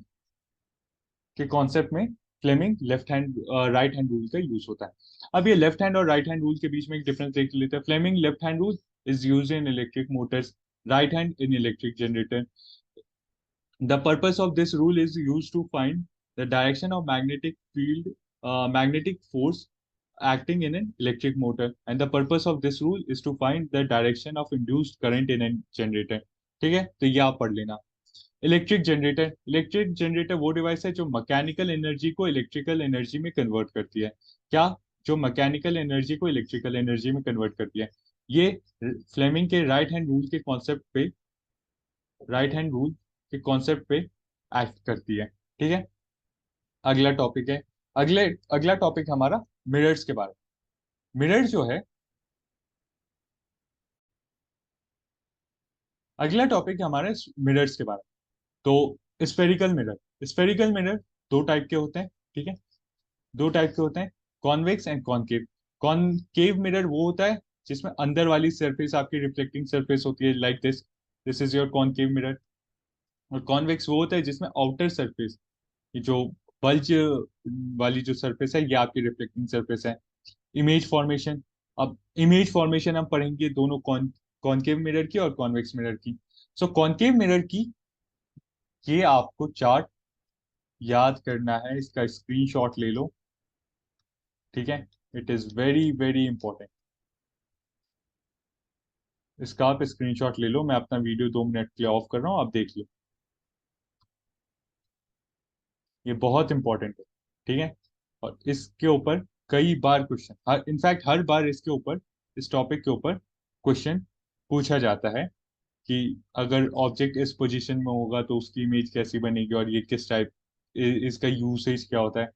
के कॉन्सेप्ट में Fleming left hand right hand rule का यूज होता है। अब ये लेफ्ट हैंड और राइट हैंड रूल के बीच में एक डिफरेंस देख लेते हैं। Fleming left hand rule is use in electric motors, right hand in electric generator. The purpose of this rule is used to find the direction of magnetic field, magnetic force acting in an electric motor, and the purpose of this rule is to find the direction of induced current in a generator. ठीक है, तो ये आप पढ़ लेना। Electric generator वो device है जो मैकेनिकल एनर्जी को इलेक्ट्रिकल एनर्जी में कन्वर्ट करती है। क्या? जो मैकेनिकल एनर्जी को इलेक्ट्रिकल एनर्जी में कन्वर्ट करती है। ये फ्लेमिंग के राइट हैंड रूल के कॉन्सेप्ट पे एक्ट करती है, ठीक है। अगला टॉपिक है, अगला टॉपिक हमारा मिरर्स के बारे में। मिरर जो है, अगला टॉपिक है हमारे मिरर्स के बारे में। तो स्फेरिकल मिरर दो टाइप के होते हैं, ठीक है। दो टाइप के होते हैं, convex and concave. Concave mirror वो होता है जिसमें अंदर वाली सरफेस आपकी रिफ्लेक्टिंग सरफेस होती है, like this. This is your concave mirror. और कॉन्वेक्स वो होता है जिसमें आउटर सरफेस, जो बल्ज वाली जो सरफेस है, ये आपकी रिफ्लेक्टिंग सरफेस है। इमेज फॉर्मेशन, अब इमेज फॉर्मेशन हम पढ़ेंगे दोनों कॉनकेव मिरर की और कॉन्वेक्स मिरर की। सो कॉनकेव मिरर की ये आपको चार्ट याद करना है, इसका स्क्रीनशॉट ले लो, ठीक है। It is very very important. इसका आप स्क्रीनशॉट ले लो, मैं अपना वीडियो 2 मिनट के लिए ऑफ कर रहा हूँ, आप देख लो। ये बहुत इंपॉर्टेंट है, ठीक है। और इसके ऊपर कई बार क्वेश्चन, हर इनफैक्ट हर बार इसके ऊपर, इस टॉपिक के ऊपर क्वेश्चन पूछा जाता है कि अगर ऑब्जेक्ट इस पोजीशन में होगा तो उसकी इमेज कैसी बनेगी, और ये किस टाइप, इसका यूसेज क्या होता है।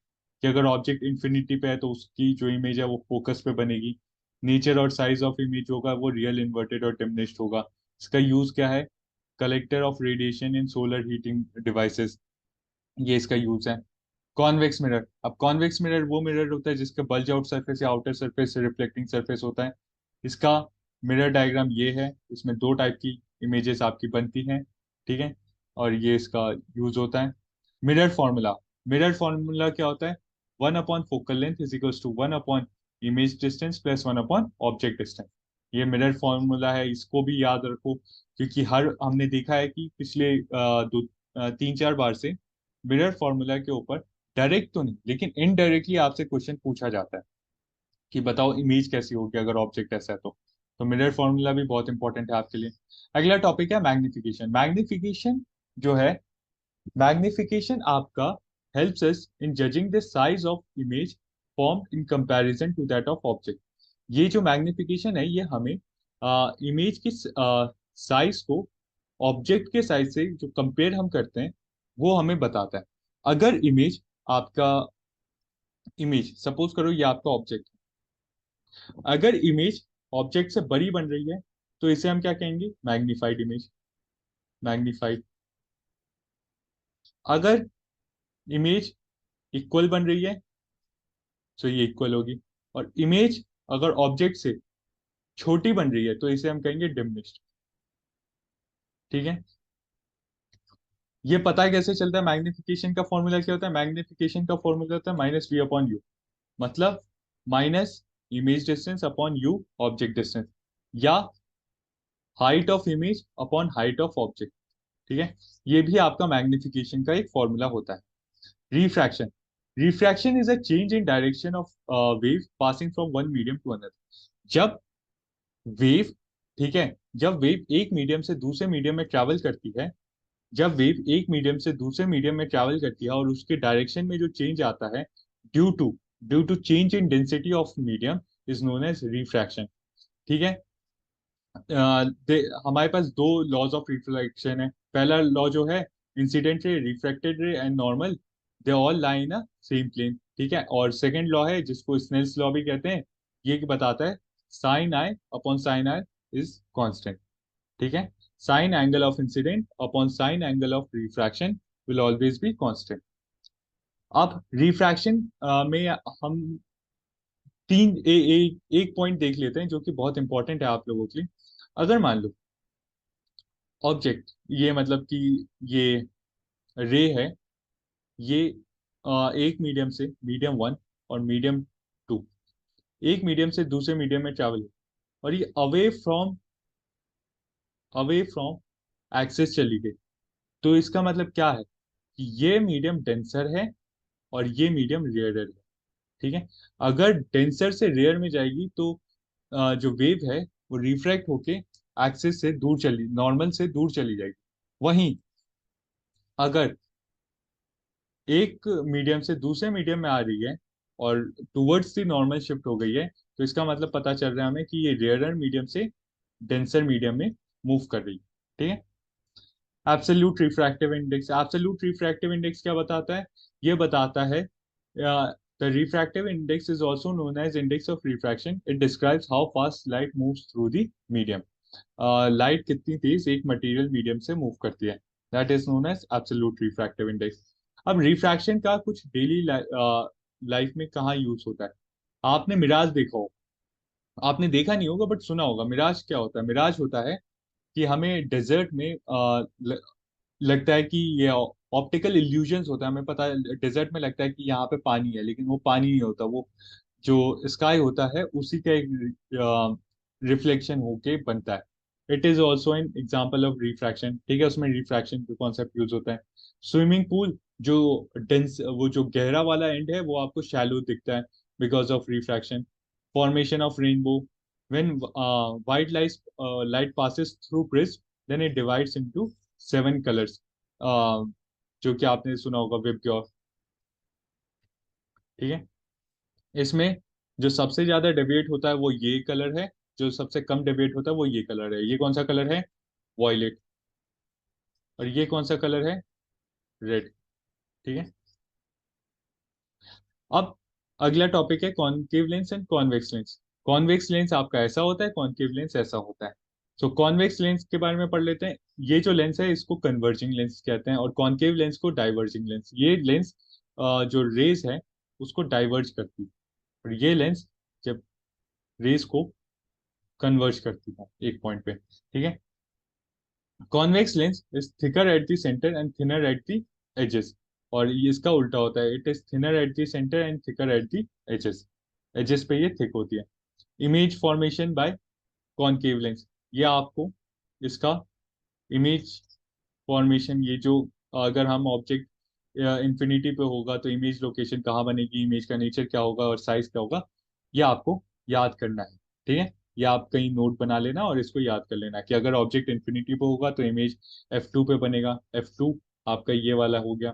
कि अगर ऑब्जेक्ट इंफिनिटी पे है तो उसकी जो इमेज है वो फोकस पे बनेगी। नेचर और साइज ऑफ इमेज होगा वो रियल, इन्वर्टेड और डिमिनिश्ड होगा। इसका यूज क्या है, collector of radiation in solar heating devices, ये इसका यूज है। कॉन्वेक्स मिरर, अब कॉन्वेक्स मिरर वो मिरर होता है जिसका बल्ज आउट सरफेस या आउटर सरफेस से रिफ्लेक्टिंग सरफेस होता है। इसका मिरर डायग्राम ये है, इसमें 2 टाइप की इमेजेस आपकी बनती हैं, ठीक है। और ये इसका यूज होता है। मिरर फॉर्मूला, मिरर फॉर्मूला क्या होता है, focal length is equals to image distance plus object distance. ये मिरर फॉर्मूला है, इसको भी याद रखो, क्योंकि हर हमने देखा है कि पिछले 3-4 बार से मिरर फॉर्मूला के ऊपर डायरेक्ट तो नहीं लेकिन इनडायरेक्टली आपसे क्वेश्चन पूछा जाता है कि बताओ इमेज कैसी होगी अगर ऑब्जेक्ट ऐसा है तो मिरर फॉर्मूला भी बहुत इंपॉर्टेंट है आपके लिए। अगला टॉपिक है मैग्निफिकेशन। मैग्निफिकेशन जो है, मैग्निफिकेशन आपका helps us in judging the size of image form in comparison to that of object. ये जो मैग्निफिकेशन है ये हमें इमेज की साइज को ऑब्जेक्ट के साइज से जो कंपेयर हम करते हैं वो हमें बताता है। अगर इमेज आपका, इमेज सपोज करो ये आपका ऑब्जेक्ट, अगर इमेज ऑब्जेक्ट से बड़ी बन रही है तो इसे हम क्या कहेंगे, मैग्नीफाइड इमेज, मैग्नीफाइड। अगर इमेज इक्वल बन रही है तो ये इक्वल होगी। और इमेज अगर ऑब्जेक्ट से छोटी बन रही है तो इसे हम कहेंगे डिमिनिश्ड, ठीक है। ये पता है कैसे चलता है, मैग्निफिकेशन का फॉर्मूला क्या होता है, मैग्निफिकेशन का फॉर्मूला होता है -v/u, मतलब minus image distance upon u object distance, या height of image upon height of object, ठीक है। ये भी आपका मैग्निफिकेशन का एक फॉर्मूला होता है। Refraction, refraction is a change in direction of wave passing from one medium to another. जब वेव, ठीक है, जब वेव एक मीडियम से दूसरे मीडियम में ट्रैवल करती है, जब वेव एक मीडियम से दूसरे मीडियम में ट्रैवल करती है और उसके डायरेक्शन में जो चेंज आता है due to due to change in density of medium is known as refraction, ठीक है। हमारे पास 2 लॉज ऑफ रिफ्लेक्शन है। पहला लॉ जो है, incident ray, refracted ray and normal, they all lie in a same plane, ठीक है। और सेकंड लॉ है जिसको स्नेल्स लॉ भी कहते हैं, ये बताता है sine i upon sine i is constant, ठीक है। Sine angle of incident upon sine angle of refraction will always be constant. अब रिफ्रैक्शन में हम एक पॉइंट देख लेते हैं जो कि बहुत इंपॉर्टेंट है आप लोगों के लिए। अगर मान लो ऑब्जेक्ट, ये मतलब कि ये रे है, ये एक मीडियम से, मीडियम 1 और मीडियम 2, एक मीडियम से दूसरे मीडियम में ट्रैवल, और ये अवे फ्रॉम एक्सिस चली गई, तो इसका मतलब क्या है कि ये मीडियम डेंसर है और ये मीडियम रेयरर है, ठीक है। अगर डेंसर से रेयर में जाएगी तो जो वेव है वो रिफ्रैक्ट होके एक्सिस से दूर चली, नॉर्मल से दूर चली जाएगी। वहीं अगर एक मीडियम से दूसरे मीडियम में आ रही है और टूवर्ड्स दी नॉर्मल शिफ्ट हो गई है, तो इसका मतलब पता चल रहा है हमें कि ये रेयरर मीडियम से डेंसर मीडियम में मूव कर रही है, ठीक है। Absolute refractive index, absolute refractive index क्या बताता है, ये बताता है the refractive index is also known as index of refraction, it describes how fast light moves through the medium. Light कितनी तेज एक मटेरियल मीडियम से मूव करती है, that is known as absolute refractive index. अब रिफ्रैक्शन का कुछ daily life में कहाँ यूज होता है, आपने मिराज देखा हो, आपने देखा नहीं होगा बट सुना होगा। मिराज क्या होता है, मिराज होता है कि हमें डेजर्ट में लगता है कि ये ऑप्टिकल इल्यूजन्स होता है, हमें पता है डेजर्ट में लगता है कि यहाँ पे पानी है, लेकिन वो पानी नहीं होता, वो जो स्काई होता है उसी का एक रिफ्लेक्शन होके बनता है। It is also an example of refraction, ठीक है, उसमें रिफ्रैक्शन का कॉन्सेप्ट यूज होता है। स्विमिंग पूल जो डेंस, वो जो गहरा वाला एंड है वो आपको शैलो दिखता है because of refraction. Formation of rainbow, when white light passes through prism, then it divides into 7 colors, जो कि आपने सुना होगा विबग्योर, ठीक है। इसमें जो सबसे ज्यादा डेविएट होता है वो ये कलर है, जो सबसे कम डेविएट होता है वो ये कलर है। ये कौन सा कलर है? वॉयलेट। और ये कौन सा कलर है? रेड, ठीक है। अब अगला टॉपिक है concave lens and convex lens. Convex lens आपका ऐसा होता है, कॉनकेव लेंस ऐसा होता है। तो कॉन्वेक्स लेंस के बारे में पढ़ लेते हैं। ये जो लेंस है इसको कन्वर्जिंग लेंस कहते हैं, और कॉनकेव लेंस को डाइवर्जिंग लेंस। ये लेंस जो रेज है उसको डाइवर्ज करती है, और ये लेंस जब रेज को कन्वर्ज करती है एक पॉइंट पे, ठीक है। Convex lens is thicker at the centre and thinner at the edges, और ये इसका उल्टा होता है, it is thinner at the centre and thicker at the edges. Edges पे ये थिक होती है। Image formation by concave lens, ये आपको इसका इमेज फॉर्मेशन, ये जो अगर हम ऑब्जेक्ट इंफिनिटी पे होगा तो इमेज लोकेशन कहाँ बनेगी, इमेज का नेचर क्या होगा और साइज क्या होगा, ये आपको याद करना है, ठीक है। या आप कहीं नोट बना लेना और इसको याद कर लेना कि अगर ऑब्जेक्ट इंफिनिटी पे होगा तो इमेज F2 पे बनेगा। F2 आपका ये वाला हो गया,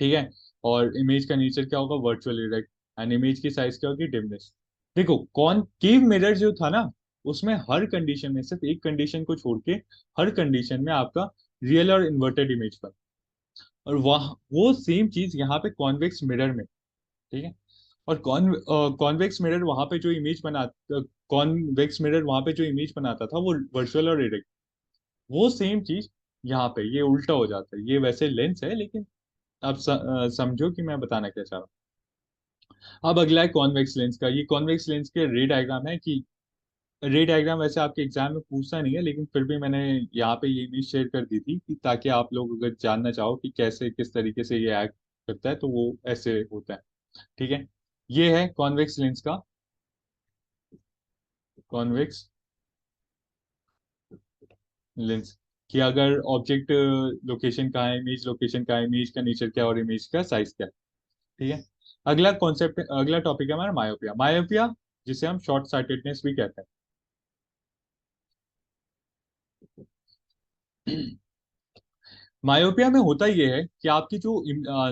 ठीक है। और इमेज का नेचर क्या होगा? Virtual erect. एंड इमेज की साइज क्या होगी? डिमनेस। देखो कॉनकेव मिरर जो था ना, उसमें हर कंडीशन में, सिर्फ एक कंडीशन को छोड़ के हर कंडीशन में आपका रियल और इन्वर्टेड इमेज बना। और वह वो सेम चीज यहाँ पे कॉन्वेक्स मिरर में, ठीक है। और कॉन्वेक्स मिरर वहां पे जो इमेज बना कॉन्वेक्स मिरर वहां पे जो इमेज बनाता था वो वर्चुअल और इरेक्ट। वो सेम चीज यहाँ पे ये उल्टा हो जाता है। ये वैसे लेंस है, लेकिन आप समझो कि मैं बताना क्या चाह रहा हूँ। अब अगला है कॉन्वेक्स लेंस का। ये कॉन्वेक्स लेंस के रे डायग्राम है कि रे डायग्राम वैसे आपके एग्जाम में पूछता नहीं है, लेकिन फिर भी मैंने यहाँ पे ये इमेज शेयर कर दी थी कि ताकि आप लोग अगर जानना चाहो कि कैसे किस तरीके से ये एक्ट करता है तो वो ऐसे होता है, ठीक है। ये है कॉन्वेक्स लेंस का, कॉन्वेक्स लेंस, कि अगर ऑब्जेक्ट लोकेशन कहाँ है, इमेज लोकेशन कहाँ है, इमेज का नेचर क्या है और इमेज का साइज क्या है, ठीक है। अगला कॉन्सेप्ट, अगला टॉपिक है हमारा मायोपिया। मायोपिया जिसे हम शॉर्ट साइटेडनेस भी कहते हैं। मायोपिया में होता ये है कि आपकी जो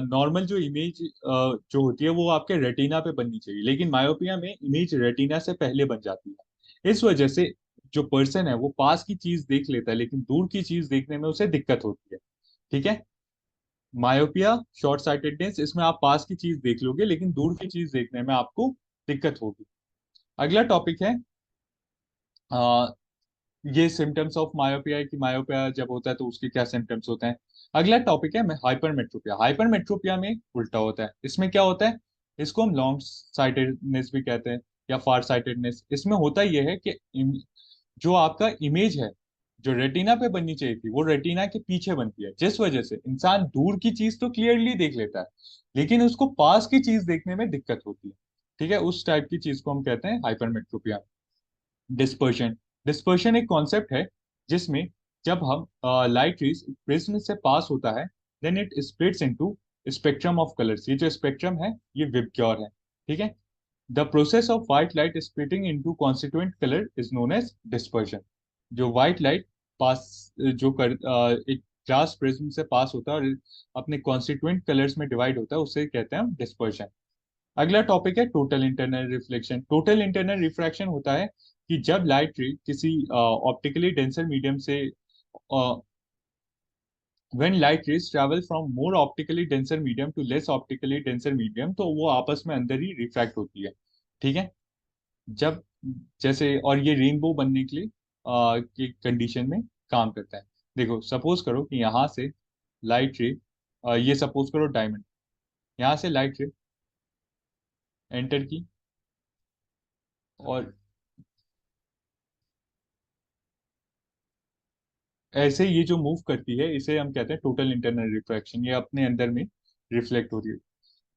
नॉर्मल जो इमेज जो होती है वो आपके रेटिना पे बननी चाहिए, लेकिन मायोपिया में इमेज रेटिना से पहले बन जाती है। इस वजह से जो पर्सन है वो पास की चीज देख लेता है, लेकिन दूर की चीज देखने में उसे दिक्कत होती है, ठीक है। मायोपिया, शॉर्ट साइटेडनेस, इसमें आप पास की चीज देख लोगे लेकिन दूर की चीज देखने में आपको दिक्कत होगी। अगला टॉपिक है, ये सिम्टम्स ऑफ मायोपिया है कि मायोपिया जब होता है तो उसके क्या सिम्टम्स होते हैं। अगला टॉपिक है हाइपरमेट्रोपिया। हाइपरमेट्रोपिया में उल्टा होता है। इसमें क्या होता है? इसको हम लॉन्ग साइटेडनेस भी कहते हैं या फार साइटेडनेस। इसमें होता यह है कि जो आपका इमेज है जो रेटिना पे बननी चाहिए थी वो रेटिना के पीछे बनती है, जिस वजह से इंसान दूर की चीज तो क्लियरली देख लेता है लेकिन उसको पास की चीज देखने में दिक्कत होती है, ठीक है। उस टाइप की चीज को हम कहते हैं हाइपरमेट्रोपिया। डिस्पर्शन, डिस्पर्शन एक कॉन्सेप्ट है जिसमें जब हम लाइट रेज प्रिज्म से पास होता है then it splits into spectrum of colours. ये जो स्पेक्ट्रम है ये विबग्योर है, ठीक है। The process of white light splitting into constituent colour is known as dispersion. जो व्हाइट लाइट पास जो कर एक ग्लास प्रिज्म से पास होता है और अपने कॉन्स्टिट्यूएंट कलर्स में डिवाइड होता है उसे कहते हैं हम डिस्पर्शन। अगला टॉपिक है total internal reflection. Total internal refraction होता है कि जब लाइट रे किसी ऑप्टिकली डेंसर मीडियम से when light rays travel from more optically denser medium to less optically denser medium, तो वो आपस में अंदर ही रिफ्रैक्ट होती है, ठीक है। जब जैसे, और ये रेनबो बनने के लिए की कंडीशन में काम करता है। देखो सपोज करो कि यहाँ से लाइट रे, ये सपोज करो डायमंड, यहाँ से लाइट रे एंटर की और ऐसे ये जो मूव करती है इसे हम कहते हैं टोटल इंटरनल रिफ्रैक्शन, ये अपने अंदर में रिफ्लेक्ट हो रही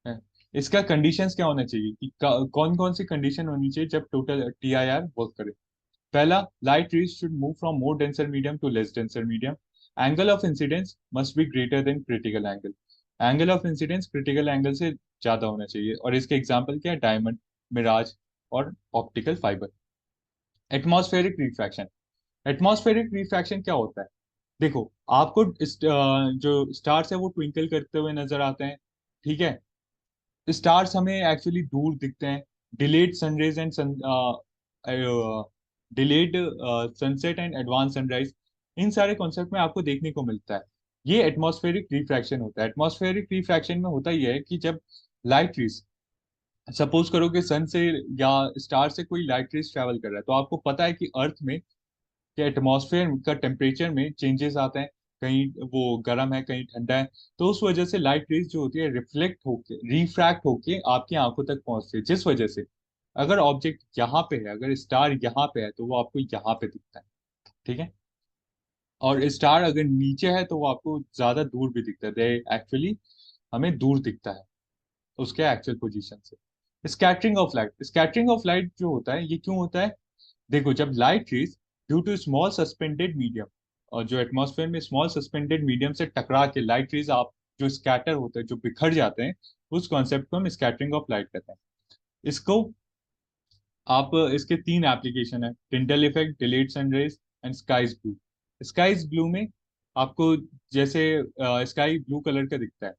है। इसका कंडीशंस क्या होना चाहिए कि कौन कौन सी कंडीशन होनी चाहिए जब टोटल टीआईआर वर्क करे। पहला, light rays should move from more denser medium to less denser medium. Angle of incidence must be greater than critical angle. Angle of incidence critical angle से ज्यादा होना चाहिए, और इसके एग्जांपल क्या है, डायमंड, मिराज और optical fibre. Atmospheric refraction. Atmospheric refraction क्या होता है? देखो, आपको जो स्टार्स है वो ट्विंकल करते हुए नजर आते हैं, ठीक है। स्टार्स हमें एक्चुअली दूर दिखते हैं। Delayed sunrise and delayed sunset and advance sunrise, इन सारे कॉन्सेप्ट में आपको देखने को मिलता है। ये एटमॉस्फेरिक रिफ्रैक्शन होता है। एटमॉस्फेरिक रिफ्रैक्शन में होता यह है कि जब लाइट रेज, सपोज करो कि सन से या स्टार से कोई लाइट रेज ट्रैवल कर रहा है, तो आपको पता है कि अर्थ में कि एटमॉस्फेयर का टेम्परेचर में चेंजेस आते हैं, कहीं वो गर्म है कहीं ठंडा है। तो उस वजह से लाइट रेज जो होती है रिफ्लेक्ट होके, रिफ्रैक्ट होके आपकी आंखों तक पहुंचती है, जिस वजह से अगर ऑब्जेक्ट यहाँ पे है, अगर स्टार यहाँ पे है, तो वो आपको यहाँ पे दिखता है, ठीक है। और स्टार अगर नीचे है तो वो आपको ज्यादा दूर भी दिखता है, एक्चुअली हमें दूर दिखता है उसके एक्चुअल पोजीशन से। Scattering of light. Scattering of light जो होता है ये क्यों होता है? देखो, जब light rays due to small suspended medium, और जो एटमॉस्फेयर में स्मॉल सस्पेंडेड मीडियम से टकरा के लाइट रेज आप जो स्कैटर होते हैं, जो बिखर जाते हैं, उस कॉन्सेप्ट को हम स्कैटरिंग ऑफ लाइट कहते हैं। इसको आप, इसके तीन एप्लीकेशन है, Tyndall effect, delayed sunrise and skies blue. Skies blue में आपको जैसे स्काई ब्लू कलर का दिखता है।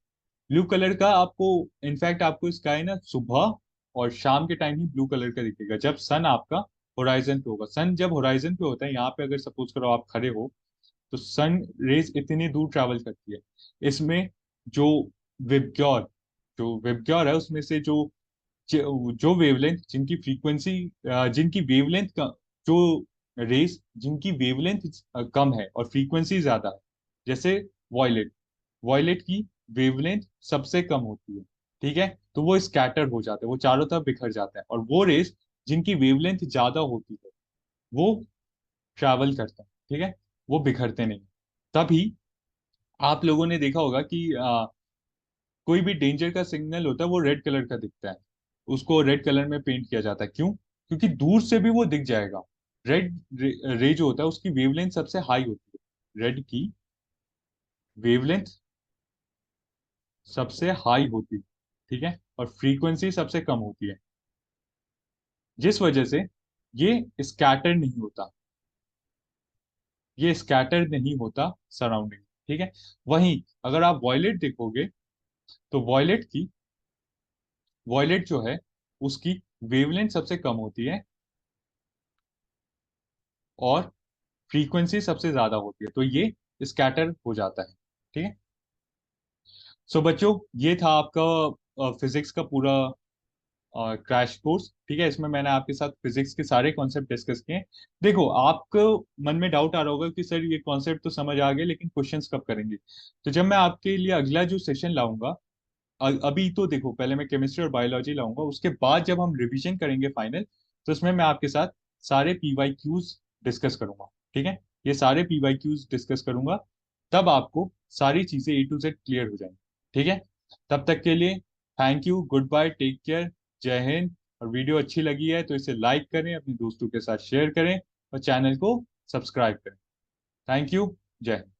ब्लू कलर का आपको, इनफैक्ट आपको स्काई ना सुबह और शाम के टाइम ही ब्लू कलर का दिखेगा, जब सन आपका होराइजन पे होगा। सन जब होराइजन पे होता है, यहाँ पे अगर सपोज करो आप खड़े हो, तो सन रेज इतनी दूर ट्रैवल करती है। इसमें जो विबग्योर, जो विबग्योर है उसमें से जो वेवलेंथ, जिनकी फ्रीक्वेंसी, जिनकी वेवलेंथ का, जो रेस जिनकी वेवलेंथ कम है और फ्रीक्वेंसी ज्यादा है, जैसे वॉयलेट, वॉयलेट की वेवलेंथ सबसे कम होती है, ठीक है। तो वो स्कैटर हो जाते हैं, वो चारों तरफ बिखर जाते हैं। और वो रेस जिनकी वेवलेंथ ज्यादा होती है वो ट्रैवल करते हैं, ठीक है, वो बिखरते नहीं। तभी आप लोगों ने देखा होगा कि कोई भी डेंजर का सिग्नल होता है वो रेड कलर का दिखता है, उसको रेड कलर में पेंट किया जाता है। क्यों? क्योंकि दूर से भी वो दिख जाएगा। रेड रे जो होता है उसकी वेवलेंथ सबसे हाई होती है, रेड की वेवलेंथ सबसे हाई होती है, ठीक है, और फ्रीक्वेंसी सबसे कम होती है, जिस वजह से ये स्कैटर नहीं होता, ये स्कैटर नहीं होता सराउंडिंग, ठीक है। वहीं अगर आप वॉयलेट देखोगे, तो वॉयलेट जो है उसकी वेवलेंथ सबसे कम होती है और फ्रीक्वेंसी सबसे ज्यादा होती है, तो ये स्कैटर हो जाता है, ठीक है। सो बच्चों, ये था आपका फिजिक्स का पूरा क्रैश कोर्स, ठीक है। इसमें मैंने आपके साथ फिजिक्स के सारे कॉन्सेप्ट डिस्कस किए। देखो, आपको मन में डाउट आ रहा होगा कि सर ये कॉन्सेप्ट तो समझ आ गए, लेकिन क्वेश्चंस कब करेंगे? तो जब मैं आपके लिए अगला जो सेशन लाऊंगा, अभी तो देखो, पहले मैं केमिस्ट्री और बायोलॉजी लाऊंगा, उसके बाद जब हम रिवीजन करेंगे फाइनल, तो उसमें मैं आपके साथ सारे पीवाई क्यूज डिस्कस करूंगा, ठीक है। ये सारे पीवाई क्यूज डिस्कस करूंगा, तब आपको सारी चीजें ए टू जेड क्लियर हो जाएंगी, ठीक है। तब तक के लिए thank you, goodbye, take care, जय हिंद। और वीडियो अच्छी लगी है तो इसे लाइक करें, अपने दोस्तों के साथ शेयर करें और चैनल को सब्सक्राइब करें। थैंक यू, जय हिंद।